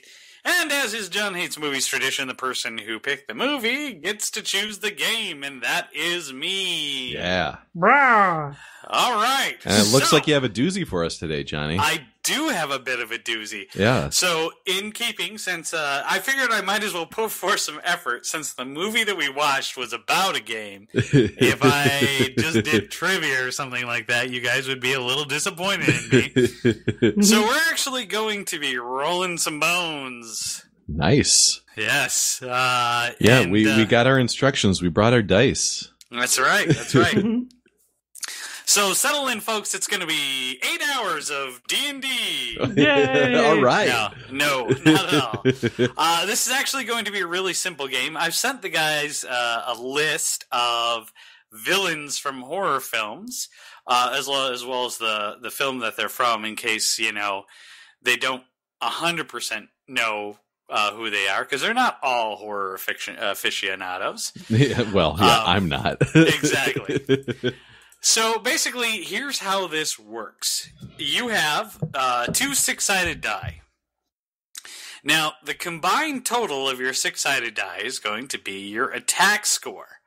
And as is John Hates Movies tradition, the person who picked the movie gets to choose the game, and that is me. Yeah. Brah. All right. And it looks like you have a doozy for us today, Johnny. I do have a bit of a doozy. Yeah. So, in keeping, since I figured I might as well put forth some effort, since the movie that we watched was about a game, if I just did trivia or something like that, you guys would be a little disappointed in me. So, we're actually going to be rolling some bones. Nice. Yes. We got our instructions. We brought our dice. That's right. That's right. So settle in, folks. It's going to be 8 hours of D&D. Yay! All right. No, not at all. This is actually going to be a really simple game. I've sent the guys a list of villains from horror films, as well as the film that they're from, in case, they don't 100% know who they are, because they're not all horror fiction aficionados. I'm not. Exactly. So basically, here's how this works. You have 2 six-sided die. Now, the combined total of your six-sided die is going to be your attack score.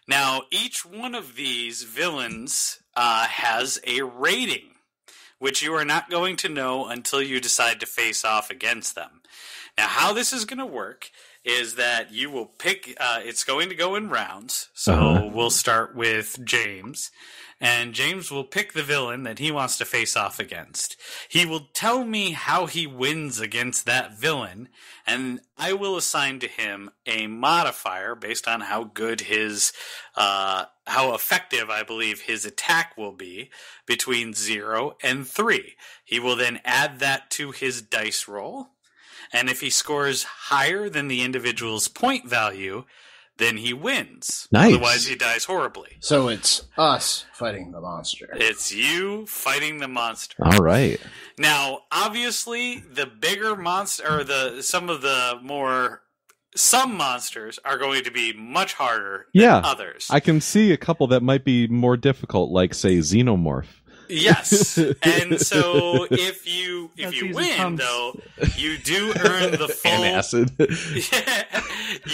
Now, each one of these villains has a rating, which you are not going to know until you decide to face off against them. Now, how this is going to work is that you will pick, it's going to go in rounds, so we'll start with James, and James will pick the villain that he wants to face off against. He will tell me how he wins against that villain, and I will assign to him a modifier based on how good his, how effective I believe his attack will be between 0 and 3. He will then add that to his dice roll, And if he scores higher than the individual's point value, then he wins. Nice. Otherwise, he dies horribly. So it's us fighting the monster. It's you fighting the monster. All right. Now, obviously, the bigger monster, or some monsters are going to be much harder than others. I can see a couple that might be more difficult, like, say, Xenomorph. Yes, and so if you win, though, you do earn the full Antacid.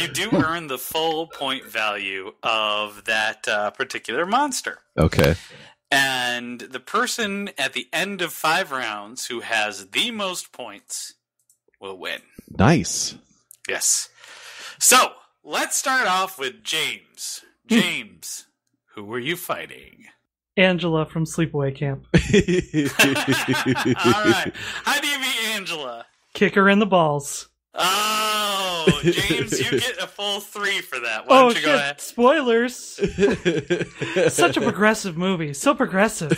you do earn the full point value of that particular monster. Okay. And the person at the end of 5 rounds who has the most points will win. Nice. Yes. So let's start off with James. James, who were you fighting? Angela from Sleepaway Camp. All right. How do you beat Angela? Kick her in the balls. Oh, James, you get a full 3 for that. Why don't you go ahead? Spoilers. Such a progressive movie. So progressive.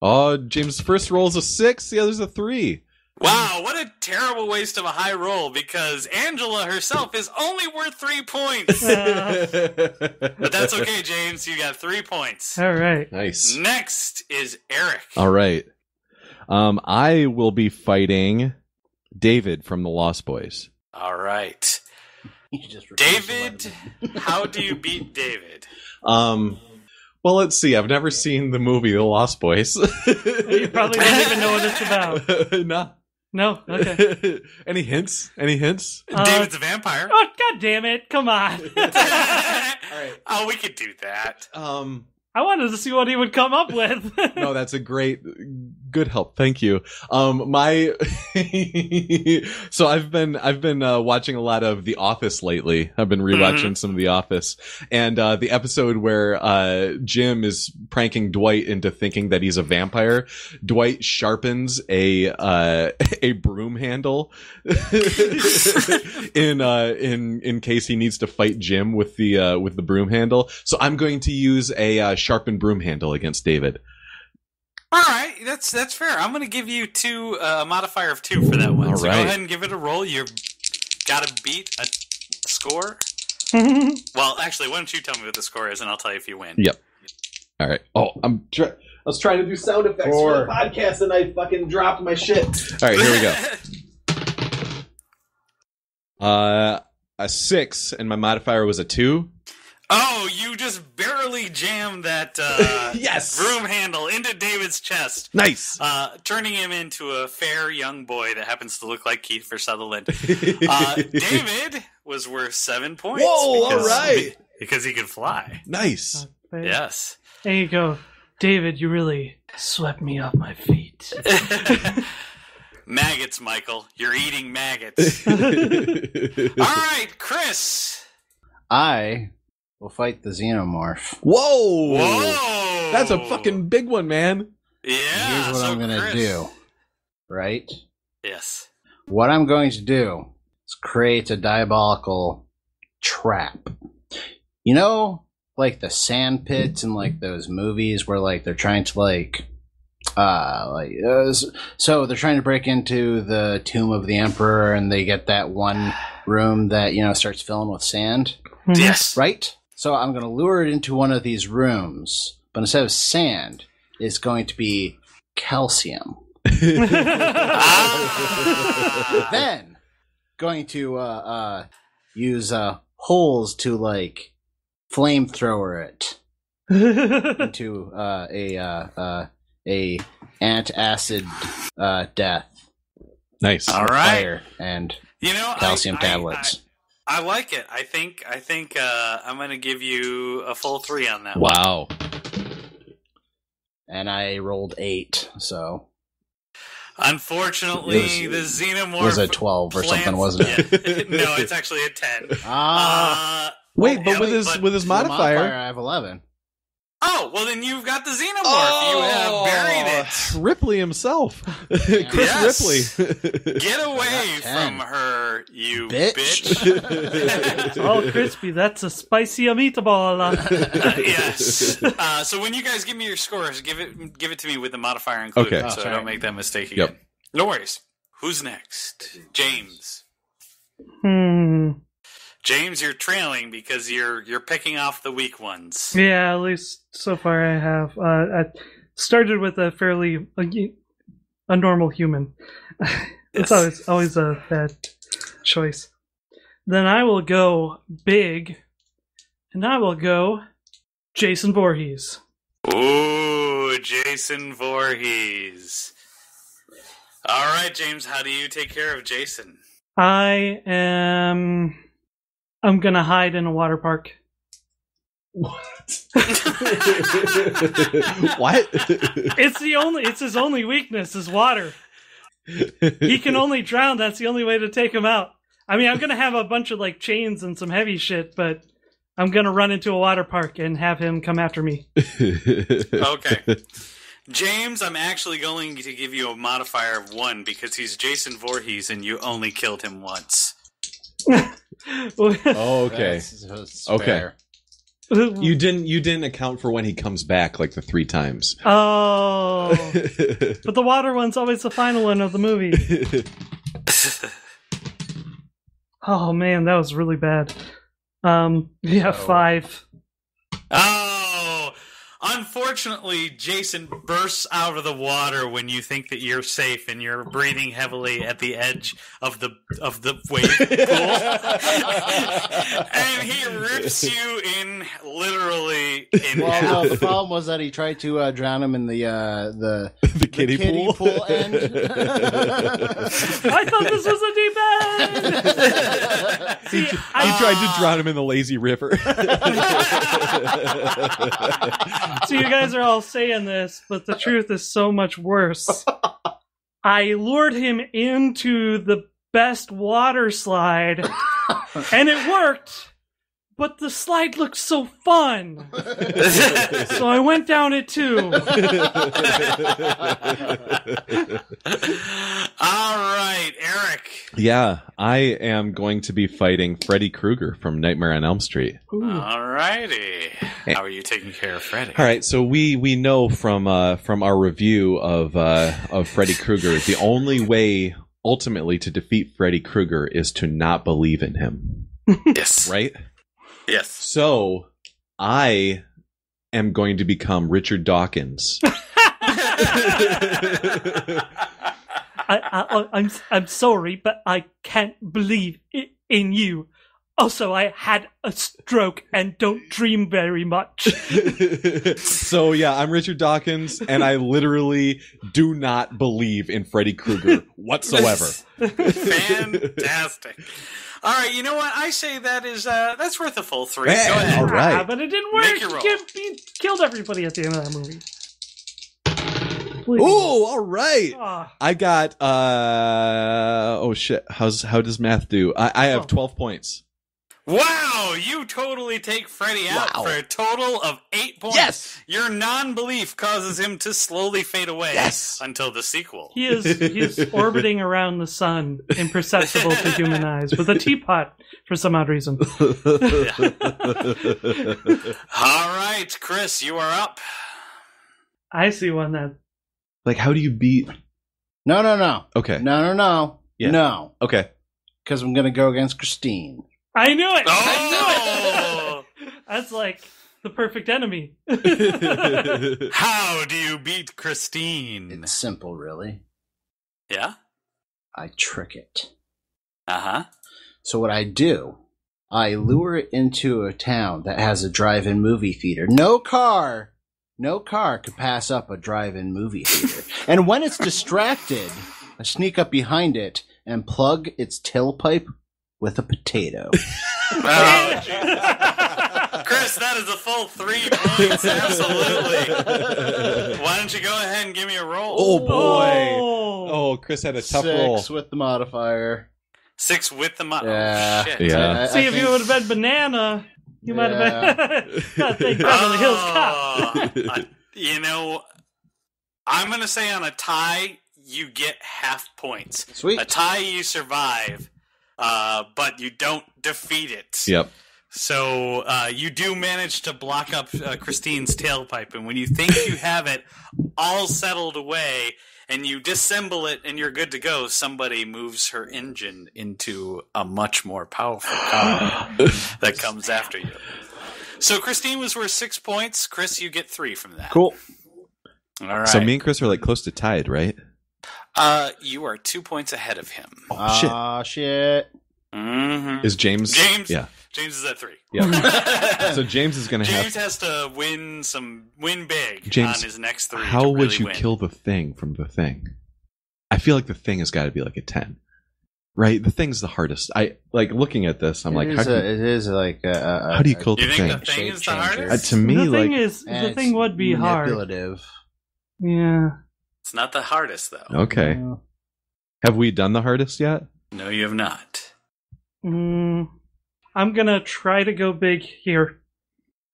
Oh, James' first roll is a 6, the other's a 3. Wow, what a terrible waste of a high roll, because Angela herself is only worth 3 points. But that's okay, James. You got 3 points. All right. Nice. Next is Eric. All right. I will be fighting David from the Lost Boys. All right. David, how do you beat David? Well, let's see. I've never seen the movie The Lost Boys. You probably don't even know what it's about. No. No? Okay. Any hints? Any hints? David's a vampire. Oh, God damn it. Come on. All right. Oh, we could do that. I wanted to see what he would come up with. No, that's a good help. Thank you. So I've been watching a lot of The Office lately. I've been rewatching some of The Office, and the episode where Jim is pranking Dwight into thinking that he's a vampire. Dwight sharpens a broom handle in case he needs to fight Jim with the broom handle. So I'm going to use a sharpened broom handle against David. All right, that's fair. I'm going to give you a modifier of 2 for that one. All so right. Go ahead and give it a roll. You've got to beat a score. Well, actually, why don't you tell me what the score is, and I'll tell you if you win. Yep. All right. Oh, I was trying to do sound effects for the podcast, and I fucking dropped my shit. All right, here we go. A 6, and my modifier was a 2. Oh, you just barely jammed that yes! broom handle into David's chest. Nice. Turning him into a fair young boy that happens to look like Kiefer Sutherland. David was worth 7 points. Whoa, all right. Because he could fly. Nice. Yes. There you go. David, you really swept me off my feet. Maggots, Michael. You're eating maggots. All right, Chris. I will fight the Xenomorph. Whoa! That's a fucking big one, man. Yeah. Here's what I'm going to do. Right? Yes. What I'm going to do is create a diabolical trap. You know, like the sand pits in like those movies where like they're trying to so they're trying to break into the tomb of the emperor, and they get that one room that, you know, starts filling with sand. Yes. Right? So I'm going to lure it into one of these rooms, but instead of sand, it's going to be calcium. Then going to use holes to like flamethrower it into a antacid death. Nice. All right. Fire and calcium tablets. I like it. I think I'm going to give you a full 3 on that. Wow. And I rolled 8, so Unfortunately, the Xenomorph was a 12 or something, wasn't it? No, it's actually a 10. Wait, but with his modifier, I have 11. Oh, well then you've got the Xenomorph. You have buried it. Ripley himself. Chris Ripley. Get away from her, you bitch. It's all crispy. That's a spicy meatball. Yes. So when you guys give me your scores, give it to me with the modifier included, Okay. so I don't make that mistake again. Yep. No worries. Who's next? James. James, you're trailing because you're picking off the weak ones. Yeah, at least so far I have. I started with a fairly a normal human. It's always a bad choice. Then I will go big, and I will go Jason Voorhees. Ooh, Jason Voorhees. All right, James, how do you take care of Jason? I'm gonna hide in a water park. What? What? It's his only weakness is water. He can only drown. That's the only way to take him out. I mean, I'm gonna have a bunch of like chains and some heavy shit, but I'm gonna run into a water park and have him come after me. Okay. James, I'm actually going to give you a modifier of 1 because he's Jason Voorhees and you only killed him once. Oh, okay. That's Okay. fair. You didn't account for when he comes back like the 3 times. Oh, but the water one's always the final one of the movie. Oh man, that was really bad. Yeah, 5. Oh, unfortunately, Jason bursts out of the water when you think that you're safe and you're breathing heavily at the edge of the wave pool, and he rips you in literally in Well, half. no, the problem was that he tried to drown him in the kiddie pool? end. I thought this was a deep end. See, He tried to drown him in the lazy river. So you guys are all saying this, but the truth is so much worse. I lured him into the best water slide, and it worked, but the slide looked so fun. So I went down it too. All right, Eric. Yeah, I am going to be fighting Freddy Krueger from Nightmare on Elm Street. All righty. How are you taking care of Freddy? All right, so we know from our review of Freddy Krueger, the only way ultimately to defeat Freddy Krueger is to not believe in him. Yes. Right? Yes. So I am going to become Richard Dawkins. I'm sorry, but I can't believe in you. Also, I had a stroke and don't dream very much. So yeah, I'm Richard Dawkins, and I literally do not believe in Freddy Krueger whatsoever. Fantastic. All right, you know what? I say that's worth a full 3. Hey, Go ahead. all right. But it didn't work. Make your roll. He killed everybody at the end of that movie. Please. Ooh, all right. Ah. I got oh shit. How does math do? I have 12 points. Wow, you totally take Freddy out Wow. for a total of 8 points. Yes. Your non-belief causes him to slowly fade away until the sequel. He is orbiting around the sun, imperceptible to human eyes, with a teapot for some odd reason. All right, Chris, you are up. I see one that. Like, how do you beat? No. Okay. No. Yeah. No. Okay. Because I'm going to go against Christine. I knew it! Oh! I knew it! That's like the perfect enemy. How do you beat Christine? It's simple, really. Yeah? I trick it. Uh-huh. So what I do, I lure it into a town that has a drive-in movie theater. No car could pass up a drive-in movie theater. And when it's distracted, I sneak up behind it and plug its tailpipe with a potato. Oh, Chris, that is a full 3 points. Absolutely. Why don't you go ahead and give me a roll? Oh boy. Oh. Oh, Chris had a tough 6 roll. with the modifier. 6 with the Yeah. Oh, shit. Yeah. See, if you would have been banana, you might have been. God, thank Beverly Hills Cop. You know, I'm going to say on a tie, you get half points. Sweet. A tie, you survive, but you don't defeat it. Yep. So you do manage to block up Christine's tailpipe, and when you think you have it all settled away and you disassemble it and you're good to go, somebody moves her engine into a much more powerful car that comes after you. So Christine was worth 6 points. Chris, you get 3 from that. Cool. All right. So me and Chris are like close to tied, right? You are 2 points ahead of him. Oh, shit. Mm-hmm. Is James? Yeah. James is at 3. Yeah. So James is going to have... James has to win big James, on his next 3. How to really would you win. kill the Thing from the Thing? I feel like the Thing has got to be like a 10. Right? The Thing's the hardest. I like looking at this. I'm like, it is like how do you kill the You Thing? think the Thing is the hardest? To me, the thing would be hard. Manipulative. Yeah. It's not the hardest, though. Okay. Have we done the hardest yet? No, you have not. I'm gonna try to go big here.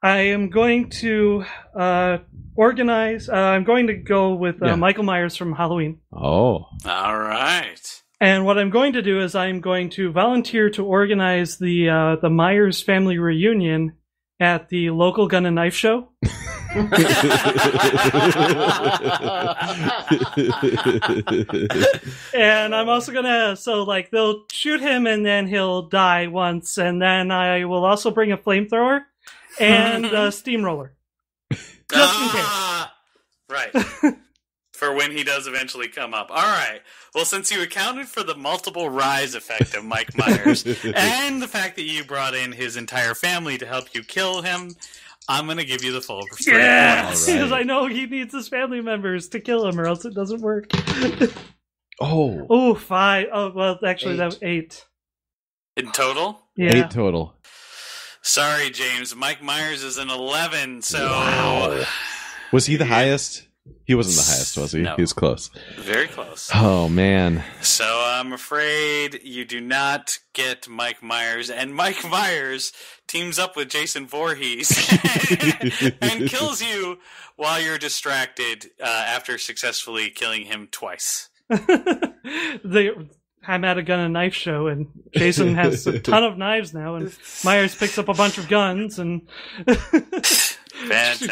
I am going to organize. I'm going to go with Michael Myers from Halloween. Oh. All right. And what I'm going to do is I'm going to volunteer to organize the Myers family reunion at the local gun and knife show. And I'm also gonna they'll shoot him and then he'll die once, and then I will also bring a flamethrower and a steamroller. Just in case. Right. For when he does eventually come up. All right. Well, since you accounted for the multiple rise effect of Mike Myers and the fact that you brought in his entire family to help you kill him, I'm going to give you the full 3 points. Because I know he needs his family members to kill him or else it doesn't work. Oh, 5. Oh, well, actually, 8. That was 8. In total? Yeah. 8 total. Sorry, James. Mike Myers is an 11, so... Wow. Was he the highest? He wasn't the highest, was he? No. He was close. Very close. Oh, man. So I'm afraid you do not get Mike Myers, and Mike Myers teams up with Jason Voorhees and kills you while you're distracted after successfully killing him twice. I'm at a gun and knife show, and Jason has a ton of knives now, and Myers picks up a bunch of guns, and... Fantastic.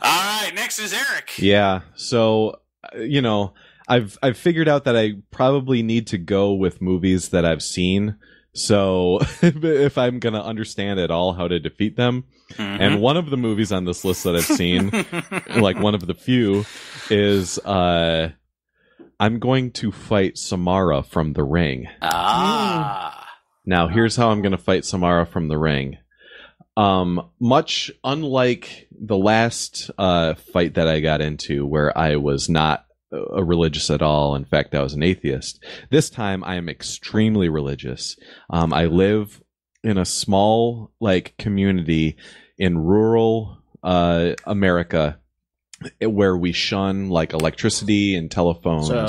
All right, next is Eric. Yeah, so, I've figured out that I probably need to go with movies that I've seen, so if I'm going to understand at all how to defeat them. Mm-hmm. And one of the movies on this list that I've seen, like one of the few, is I'm going to fight Samara from The Ring. Now, here's how I'm going to fight Samara from The Ring. Much unlike the last fight that I got into, where I was not religious at all. In fact, I was an atheist. This time, I am extremely religious. I live in a small community in rural America, where we shun electricity and telephones and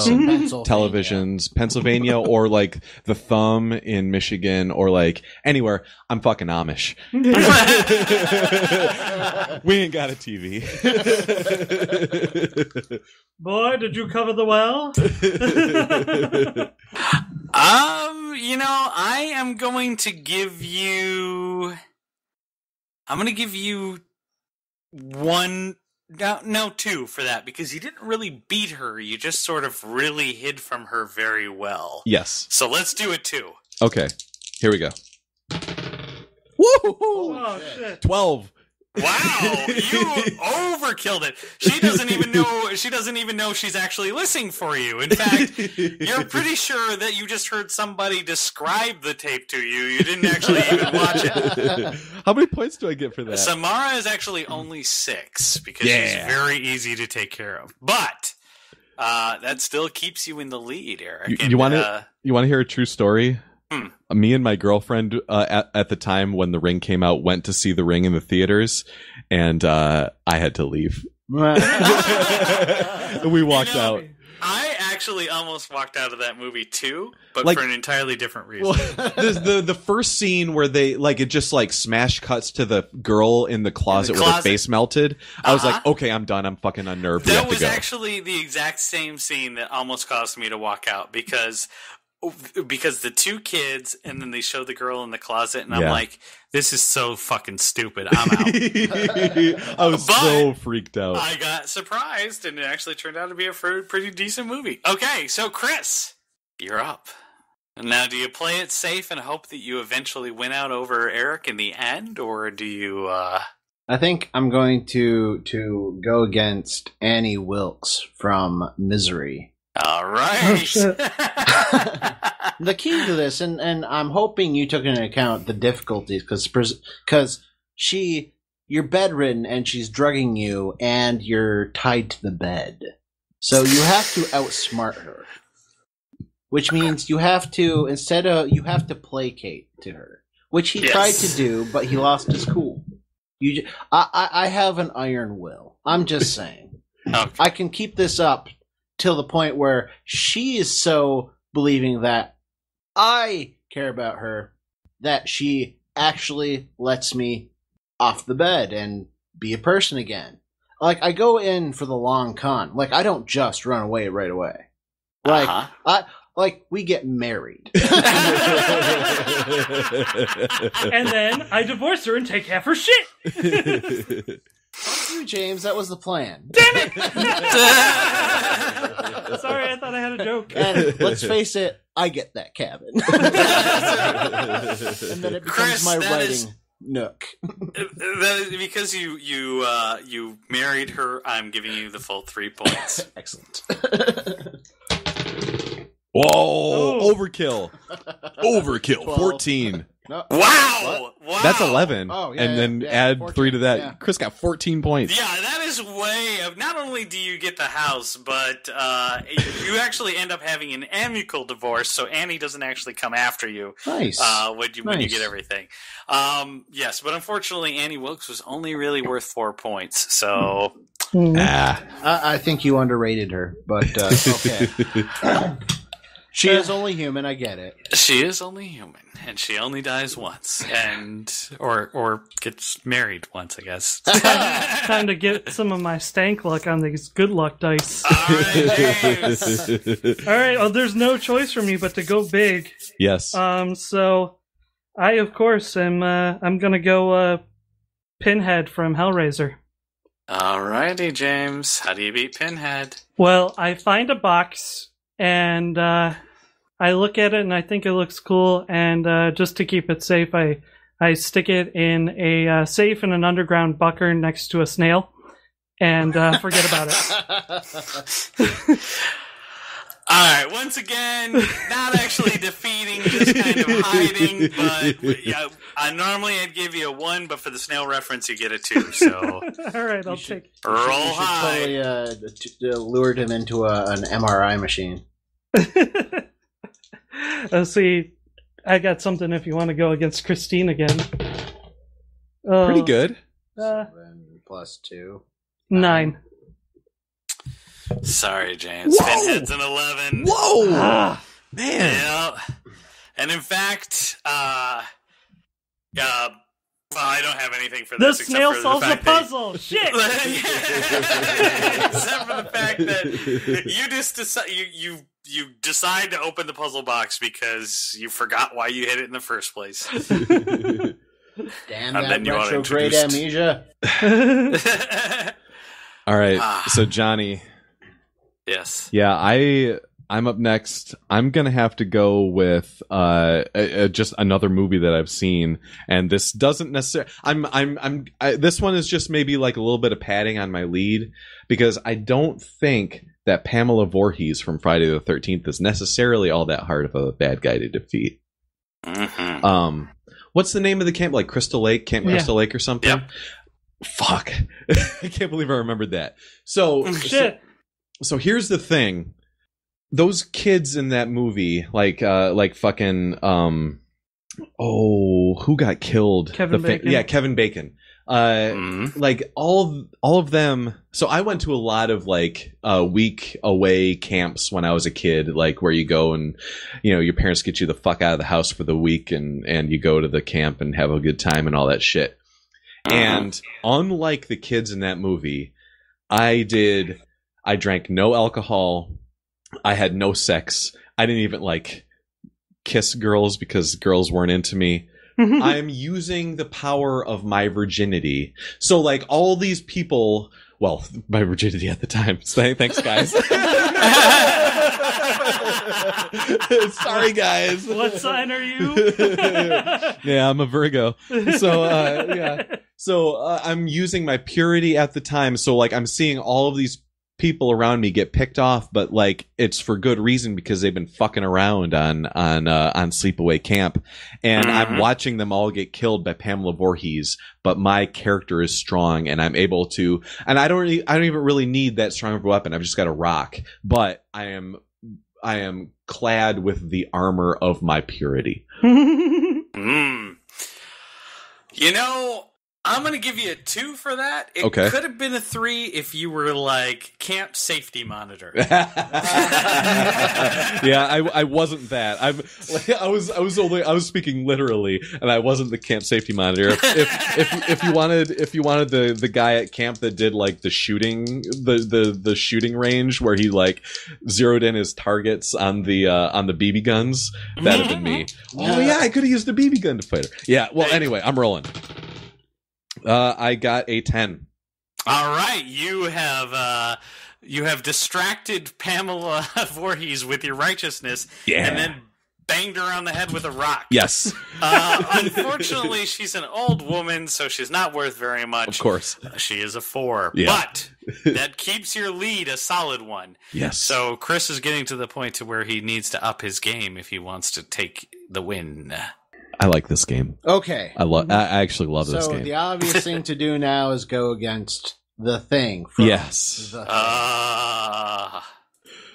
televisions, Pennsylvania, or the Thumb in Michigan, or anywhere. I'm fucking Amish. We ain't got a TV. Boy, did you cover the well? I am going to give you... I'm going to give you 1... No, 2 for that, because you didn't really beat her. You just sort of really hid from her very well. Yes. So let's do it 2. Okay. Here we go. Woo! Oh, shit. 12. Wow, you overkilled it. She doesn't even know she's actually listening for you. In fact, you're pretty sure that you just heard somebody describe the tape to you. You didn't actually even watch it. How many points do I get for that? Samara is actually only 6 because she's very easy to take care of. But that still keeps you in the lead, Eric. You want to hear a true story? Me and my girlfriend at the time when The Ring came out went to see The Ring in the theaters, and I had to leave. We walked out. I actually almost walked out of that movie too, but for an entirely different reason. Well, the first scene where they it just smash cuts to the girl in the closet with her face melted. I was like, okay, I'm done. I'm fucking unnerved. That was actually the exact same scene that almost caused me to walk out, because because the two kids, and then they show the girl in the closet, and I'm Yeah. like, this is so fucking stupid. I'm out. I was so freaked out. I got surprised, and it actually turned out to be a pretty decent movie. Okay, so Chris, you're up. Now, do you play it safe and hope that you eventually win out over Eric in the end, or do you... I think I'm going to go against Annie Wilkes from Misery. All right. Oh, shit. The key to this, and I'm hoping you took into account the difficulties, because you're bedridden and she's drugging you, and you're tied to the bed. So you have to outsmart her, which means you have to placate to her, which he tried to do, but he lost his cool. I have an iron will. I'm just saying. Okay. I can keep this up till the point where she is so believing that I care about her that she actually lets me off the bed and be a person again. Like, I go in for the long con. Like, I don't just run away right away. Like, we get married. And then I divorce her and take half her shit. Fuck you, James. That was the plan. Damn it! Sorry, I thought I had a joke. And let's face it, I get that cabin. And then it becomes Chris, my that writing nook. That is because you married her, I'm giving you the full 3 points. Excellent. Whoa! Oh. Overkill. 14. No. Wow! Wow! That's 11. Oh, yeah, and then yeah, add 14, 3 to that. yeah. Chris got 14 points. Yeah, that is way of. Not only do you get the house, but you actually end up having an amicable divorce, so Annie doesn't actually come after you. Nice. When you get everything. Yes, but unfortunately, Annie Wilkes was only really worth 4 points. So I think you underrated her, but okay. She is only human, I get it. she is only human, and she only dies once, and or gets married once, I guess. Time to get some of my stank luck on these good luck dice. All right, James. All right, well, there's no choice for me but to go big. Yes. So I, of course, I'm gonna go Pinhead from Hellraiser. Alrighty, James. How do you beat Pinhead? Well, I find a box and I look at it and I think it looks cool, and just to keep it safe, I stick it in a safe in an underground bunker next to a snail and forget about it. Alright, once again, not actually defeating, just kind of hiding, but yeah, normally I'd give you a 1, but for the snail reference you get a 2, so... Alright, I'll take Roll You should high. totally lured him into an MRI machine. Let's see. I got something if you want to go against Christine again. Pretty good. 7 plus 2. 9. Sorry, James. Whoa! Pinhead's an 11. Whoa! Ah, Man. Yeah. And in fact, well, I don't have anything for the this snail except for solves the the fact that puzzle. Shit. except for the fact that you just decide you decide to open the puzzle box because you forgot why you hit it in the first place. Damn And then that you are retrograde introduced. amnesia. All right. So Johnny, Yes. yeah, I'm up next. I'm gonna have to go with just another movie that I've seen, and this doesn't necessarily. This one is just maybe like a little bit of padding on my lead, because I don't think that Pamela Voorhees from Friday the 13th is necessarily all that hard of a bad guy to defeat. Mm-hmm. What's the name of the camp? Like Crystal Lake, Camp Crystal Lake or something? Yep. Fuck. I can't believe I remembered that. So Shit. So here's the thing. Those kids in that movie, like fucking who got killed? Kevin Bacon. Yeah, Kevin Bacon. Like all of them. So I went to a lot of like week away camps when I was a kid, like where you go and your parents get you the fuck out of the house for the week, and you go to the camp and have a good time and all that shit. And unlike the kids in that movie, I drank no alcohol. I had no sex. I didn't even kiss girls because girls weren't into me. I'm using the power of my virginity. So, like, all these people, well, my virginity at the time. So, thanks, guys. Sorry, guys. What sign are you? Yeah, I'm a Virgo. So, yeah. So, I'm using my purity at the time. So, like, I'm seeing all of these people around me get picked off, but like it's for good reason because they've been fucking around on Sleepaway Camp, and I'm watching them all get killed by Pamela Voorhees. But my character is strong, and I'm able to. And I don't even really need that strong of a weapon. I've just got a rock, but I am clad with the armor of my purity. You know, I'm going to give you a 2 for that. It could have been a 3 if you were like camp safety monitor. Yeah, I wasn't that. I was speaking literally, and I wasn't the camp safety monitor. If you wanted the guy at camp that did like the shooting the shooting range where he like zeroed in his targets on the BB guns, that'd have been me. Oh yeah, I could have used a BB gun to fight her. Yeah. Well, anyway, I'm rolling. I got a 10. All right, you have distracted Pamela Voorhees with your righteousness, and then banged her on the head with a rock. Yes. Unfortunately, she's an old woman, so she's not worth very much. Of course. She is a 4, but that keeps your lead a solid one. Yes. So Chris is getting to the point to where he needs to up his game if he wants to take the win. I like this game. Okay. I actually love this game. So the obvious thing to do now is go against the Thing. Yes. The Thing.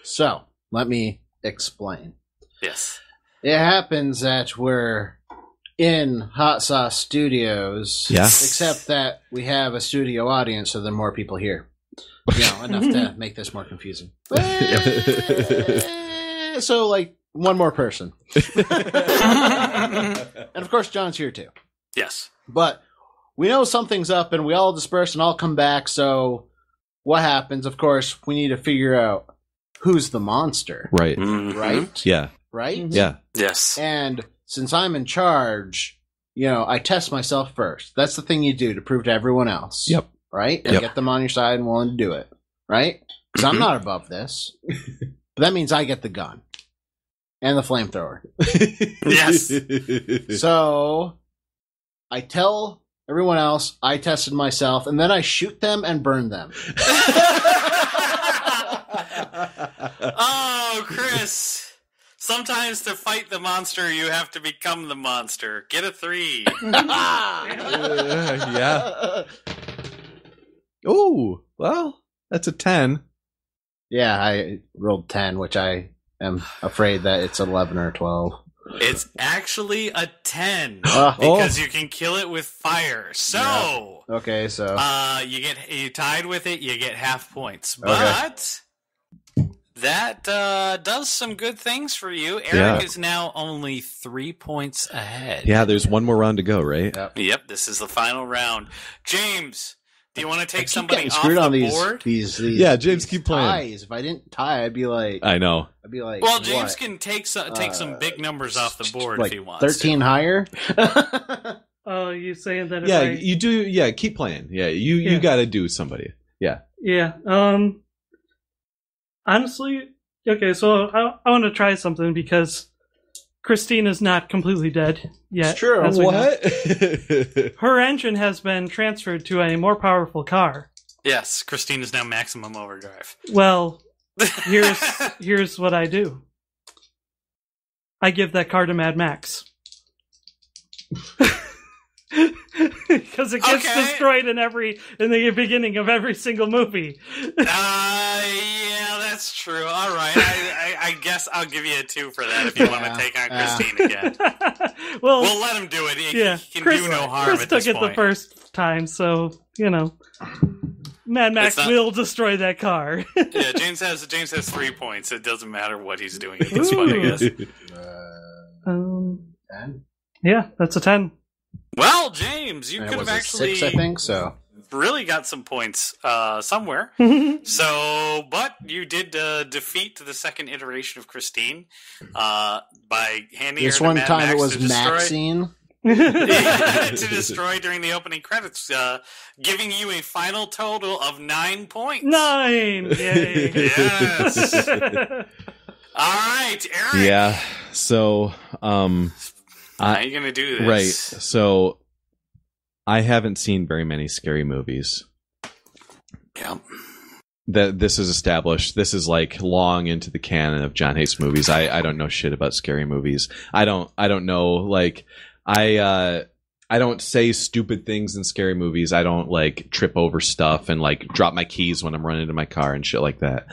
So let me explain. Yes. It happens that we're in Hot Sauce Studios. Yes. Except that we have a studio audience, so there are more people here. You know, enough to make this more confusing. So, like, one more person. And of course, John's here too. Yes. But we know something's up and we all disperse and all come back. So what happens? Of course, we need to figure out who's the monster. Right. Right? Yeah. Right? Yeah. Yes. And since I'm in charge, you know, I test myself first. That's the thing you do to prove to everyone else. Yep. Right? And get them on your side and willing to do it. Right? Because I'm not above this. But that means I get the gun. And the flamethrower. Yes. So I tell everyone else I tested myself, and then I shoot them and burn them. Oh, Chris. Sometimes to fight the monster, you have to become the monster. Get a 3. Yeah. Oh, well, that's a 10. Yeah, I rolled 10, which I am afraid that it's 11 or 12. It's actually a 10 because you can kill it with fire. So, okay, so you tied with it. You get half points, but that does some good things for you. Eric is now only 3 points ahead. Yeah, there's one more round to go, right? Yep, this is the final round. James, do you want to take somebody off screwed the on board? These James, keep playing. Ties. If I didn't tie, I'd be like, I know. I'd be like, well, James can take some big numbers off the board like if he wants. 13 higher. Oh, you saying that? Yeah, you do. Yeah, keep playing. Yeah, you got to do somebody. Yeah. Yeah. Honestly, okay. So I want to try something because Christine is not completely dead yet. It's true. What? Her engine has been transferred to a more powerful car. Yes, Christine is now maximum overdrive. Well, here's what I do. I give that car to Mad Max. Because it gets destroyed in the beginning of every single movie. Yeah, that's true. All right, I guess I'll give you a 2 for that if you want to take on Christine again. Well, we'll let him do it. He can Chris, do no harm Chris at took this it point. the first time, so you know, Mad Max will destroy that car. Yeah, James has 3 points. It doesn't matter what he's doing at this point, I guess. 10? Yeah, that's a 10. Well, James, you could have actually 6, I think so. really got some points somewhere. So, but you did defeat the second iteration of Christine by handing This her to one Mad time Max it was to destroy. Maxine. To destroy during the opening credits, giving you a final total of 9 points. 9! Yay! Yes. All right, Eric. Yeah. So, How are you gonna do this? right. So, I haven't seen very many scary movies. Yep. That this is established. This is like long into the canon of John hates movies. I don't know shit about scary movies. I don't know, like, I don't say stupid things in scary movies. I don't like trip over stuff and like drop my keys when I'm running to my car and shit like that.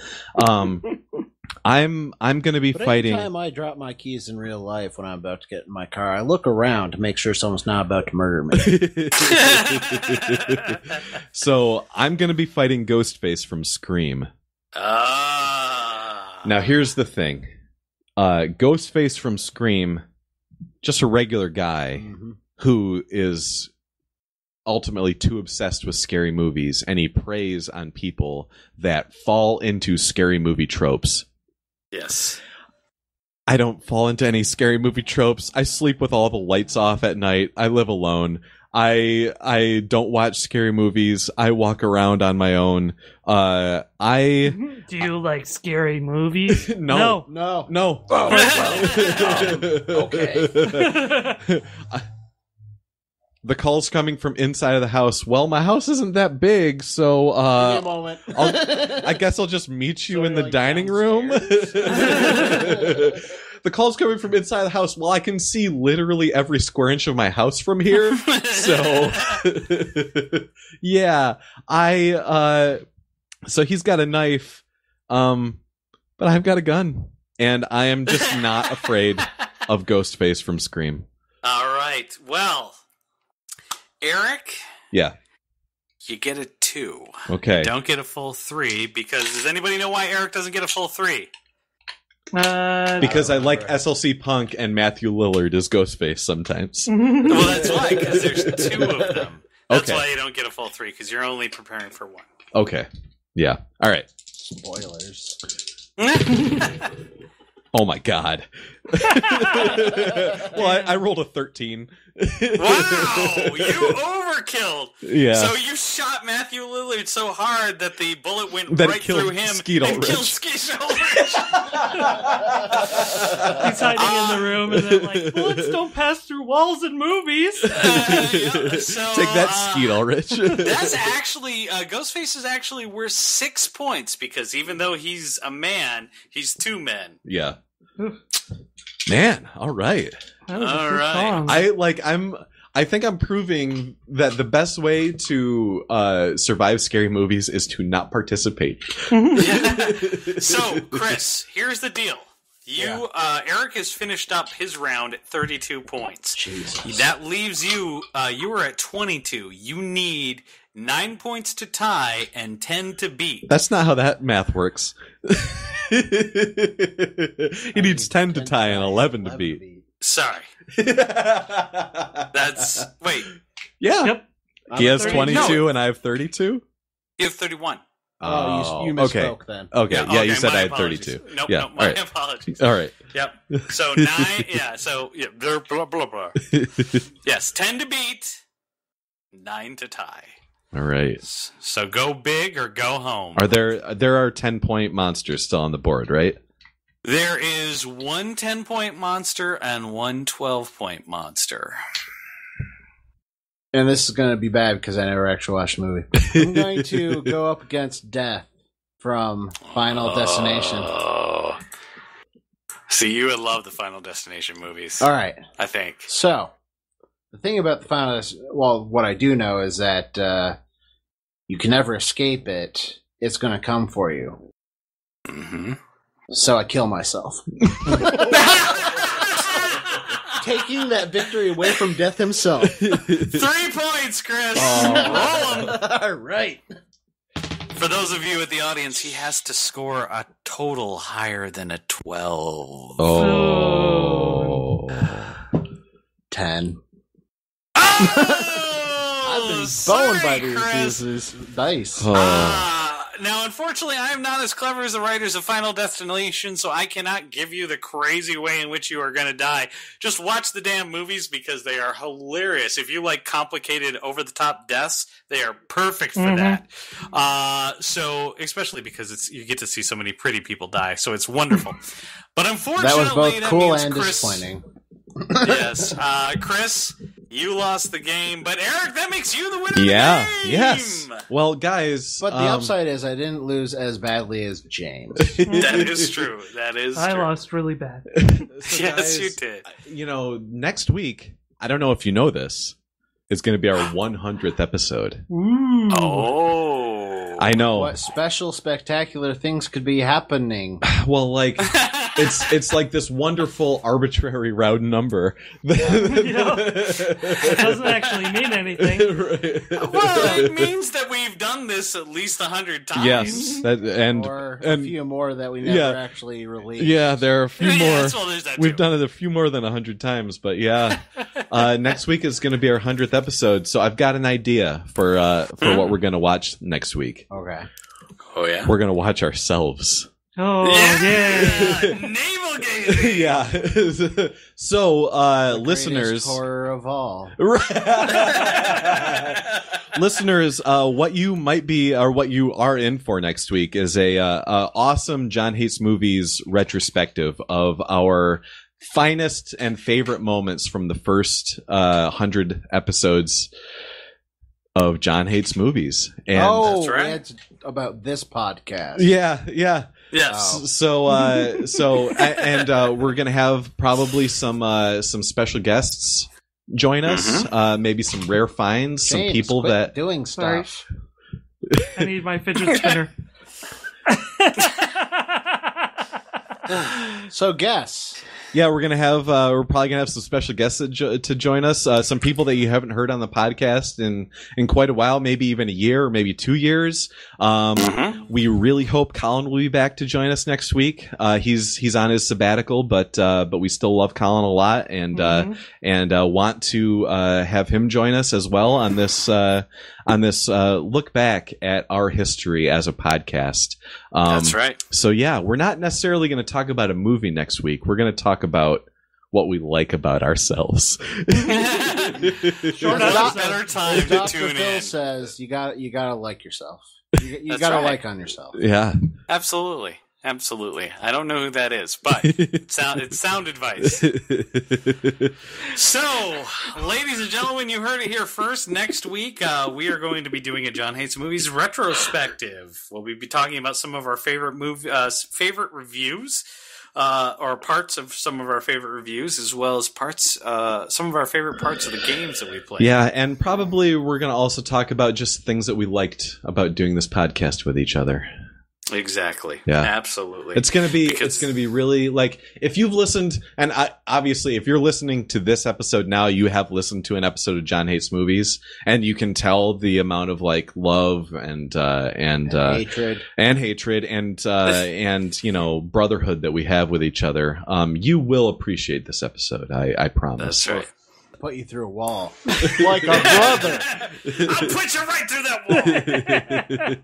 I'm gonna be fighting. Every time I drop my keys in real life when I'm about to get in my car, I look around to make sure someone's not about to murder me. So I'm gonna be fighting Ghostface from Scream. Now here's the thing. Ghostface from Scream, just a regular guy who is ultimately too obsessed with scary movies, and he preys on people that fall into scary movie tropes. Yes. I don't fall into any scary movie tropes. I sleep with all the lights off at night. I live alone. I don't watch scary movies. I walk around on my own. Do you like scary movies? No. Okay. The call's coming from inside of the house. Well, my house isn't that big, so Give me a moment. I guess I'll just meet you So in the like dining room. The call's coming from inside the house. Well, I can see literally every square inch of my house from here. So, yeah, so he's got a knife, but I've got a gun, and I am just not afraid of Ghostface from Scream. All right. Well, Eric. Yeah. You get a 2. Okay. You don't get a full 3 because does anybody know why Eric doesn't get a full 3? Because I like SLC Punk and Matthew Lillard as Ghostface sometimes. Well, that's why, because there's 2 of them. That's Okay. why you don't get a full 3, because you're only preparing for 1. Okay. Yeah. All right. Spoilers. Oh my god. Well, I rolled a 13. Wow, you overkilled. Yeah. So you shot Matthew Lillard so hard that the bullet went That right killed through him Skeet and Ulrich. killed Skeet Ulrich. He's hiding in the room, and then like, bullets don't pass through walls in movies. So, Take that, Skeet Ulrich. That's actually Ghostface is actually worth 6 points because even though he's a man, he's 2 men. Yeah. Man, all right. That was a All good right. song. I think I'm proving that the best way to survive scary movies is to not participate. So, Chris, here's the deal. Eric has finished up his round at 32 points. Jesus. That leaves you. You were at 22. You need 9 points to tie and 10 to beat. That's not how that math works. He needs 10 to tie and 11 to beat. Sorry. That's wait. Yeah. Yep. He has 30. 22 No. and I have 32. You have 31. Oh, you okay. misspoke then. Okay. Yeah, okay, you said my I had apologies. 32. Nope, Yeah. nope, All my right. apologies. All right. Yep. So 9. Yeah. So yeah. Blah blah blah blah. Yes, 10 to beat, 9 to tie. All right. So go big or go home. Are there 10-point monsters still on the board, right? There is one 10-point monster and one 12-point monster. And this is going to be bad because I never actually watched the movie. I'm going to go up against Death from Final Destination. Oh. See, you would love the Final Destination movies. All right. I think. So, the thing about the Final Destination, well, what I do know is that you can never escape it. It's going to come for you. Mm-hmm. So I kill myself. Taking that victory away from Death himself. 3 points, Chris. Roll 'em. All right. For those of you at the audience, he has to score a total higher than a 12. Oh. 10. Oh! bone by Chris. these dice. Now, unfortunately, I am not as clever as the writers of Final Destination, so I cannot give you the crazy way in which you are going to die. Just watch the damn movies because they are hilarious. If you like complicated, over-the-top deaths, they are perfect for that. So, especially because you get to see so many pretty people die, so it's wonderful. But unfortunately, that was both cool and Chris, disappointing. Yes, Chris, you lost the game, but Eric, that makes you the winner of the game! Yes. Well, guys... But the upside is I didn't lose as badly as James. That is true. That is true. I lost really bad. So yes, guys, you did. Next week, I don't know if you know this, is going to be our 100th episode. Ooh. Oh. I know. What special, spectacular things could be happening? Well, like... It's like this wonderful arbitrary round number. It doesn't actually mean anything. Right. Well, it means that we've done this at least 100 times. Yes, Or a few more that we never actually released. Yeah, there are a few more. Yes, well, there's that We've too. done it a few more than 100 times, but yeah. Next week is going to be our 100th episode, so I've got an idea for what we're going to watch next week. Okay. Oh, yeah? We're going to watch ourselves. Oh, yeah. Navel gazing! Yeah. So, The listeners... greatest horror of all. Listeners, what you might be, or what you are in for next week is a awesome John Hates Movies retrospective of our finest and favorite moments from the first 100 episodes of John Hates Movies. And That's right. It's about this podcast. yeah. Yes. So we're gonna have probably some special guests join us. Maybe some rare finds, some James, people quit that doing stuff. I need my fidget spinner. So guess. Yeah, we're probably gonna have some special guests to join us. Some people that you haven't heard on the podcast in quite a while, maybe even a year or maybe 2 years. We really hope Colin will be back to join us next week. He's on his sabbatical, but we still love Colin a lot and want to have him join us as well on this look back at our history as a podcast. That's right. So yeah, we're not necessarily going to talk about a movie next week. We're going to talk about what we like about ourselves. Short What episode. better time to Dr. tune Phil in? says you gotta like yourself. You That's gotta right. like on yourself. Yeah. Absolutely. I don't know who that is, but it's sound advice. So, ladies and gentlemen, you heard it here first. Next week, we are going to be doing a John Hates Movies retrospective. We'll be talking about some of our favorite favorite reviews, or parts of some of our favorite reviews, as well as some of our favorite parts of the games that we played. Yeah, and probably we're going to also talk about just things that we liked about doing this podcast with each other. Exactly. Yeah. Absolutely. It's going to be really, like, if you've listened, and obviously if you're listening to this episode now, you have listened to an episode of John Hates Movies, and you can tell the amount of like love and hatred and brotherhood that we have with each other. You will appreciate this episode. I promise. That's right. put you through a wall like a brother. I'll put you right through that wall.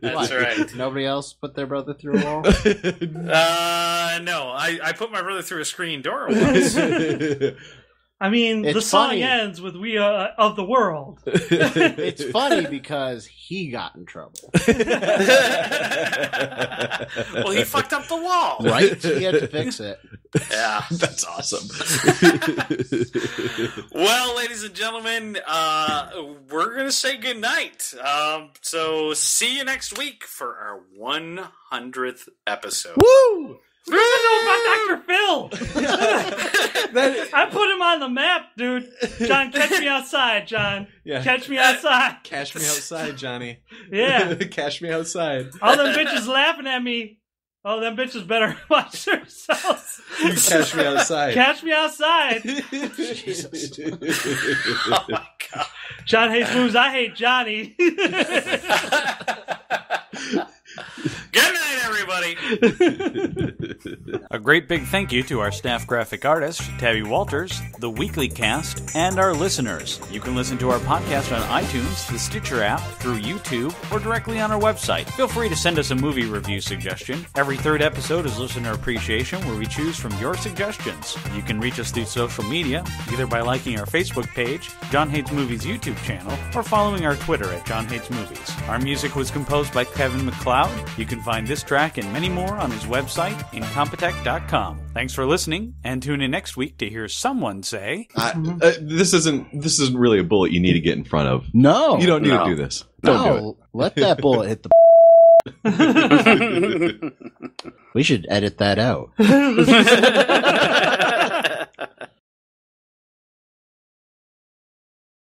That's right. Nobody else put their brother through a wall? No. I put my brother through a screen door once. I mean, It's the song funny. ends with "We are of the world." It's funny because he got in trouble. Well, he fucked up the wall. Right? He had to fix it. Yeah. That's awesome. Well, ladies and gentlemen, we're going to say goodnight. So see you next week for our 100th episode. Woo! Who doesn't know about Dr. Phil? I put him on the map, dude. John, catch me outside, John. Yeah. Catch me outside. Cash me outside, Johnny. Yeah. Cash me outside. All them bitches laughing at me. Oh, them bitches better watch themselves. Cash me outside. Catch me outside. Jesus. Oh, my God. John hates moves. I hate Johnny. Good night, everybody. everybody. A great big thank you to our staff graphic artist, Tabby Walters, the Weekly Cast, and our listeners. You can listen to our podcast on iTunes, the Stitcher app, through YouTube, or directly on our website. Feel free to send us a movie review suggestion. Every third episode is Listener Appreciation, where we choose from your suggestions. You can reach us through social media, either by liking our Facebook page, John Hates Movies YouTube channel, or following our Twitter at John Hates Movies. Our music was composed by Kevin MacLeod. You can find this track and many more on his website, incompetech.com. Thanks for listening, and tune in next week to hear someone say... This isn't really a bullet you need to get in front of. No. You don't need to do this. Don't do it. Let that bullet hit the... We should edit that out.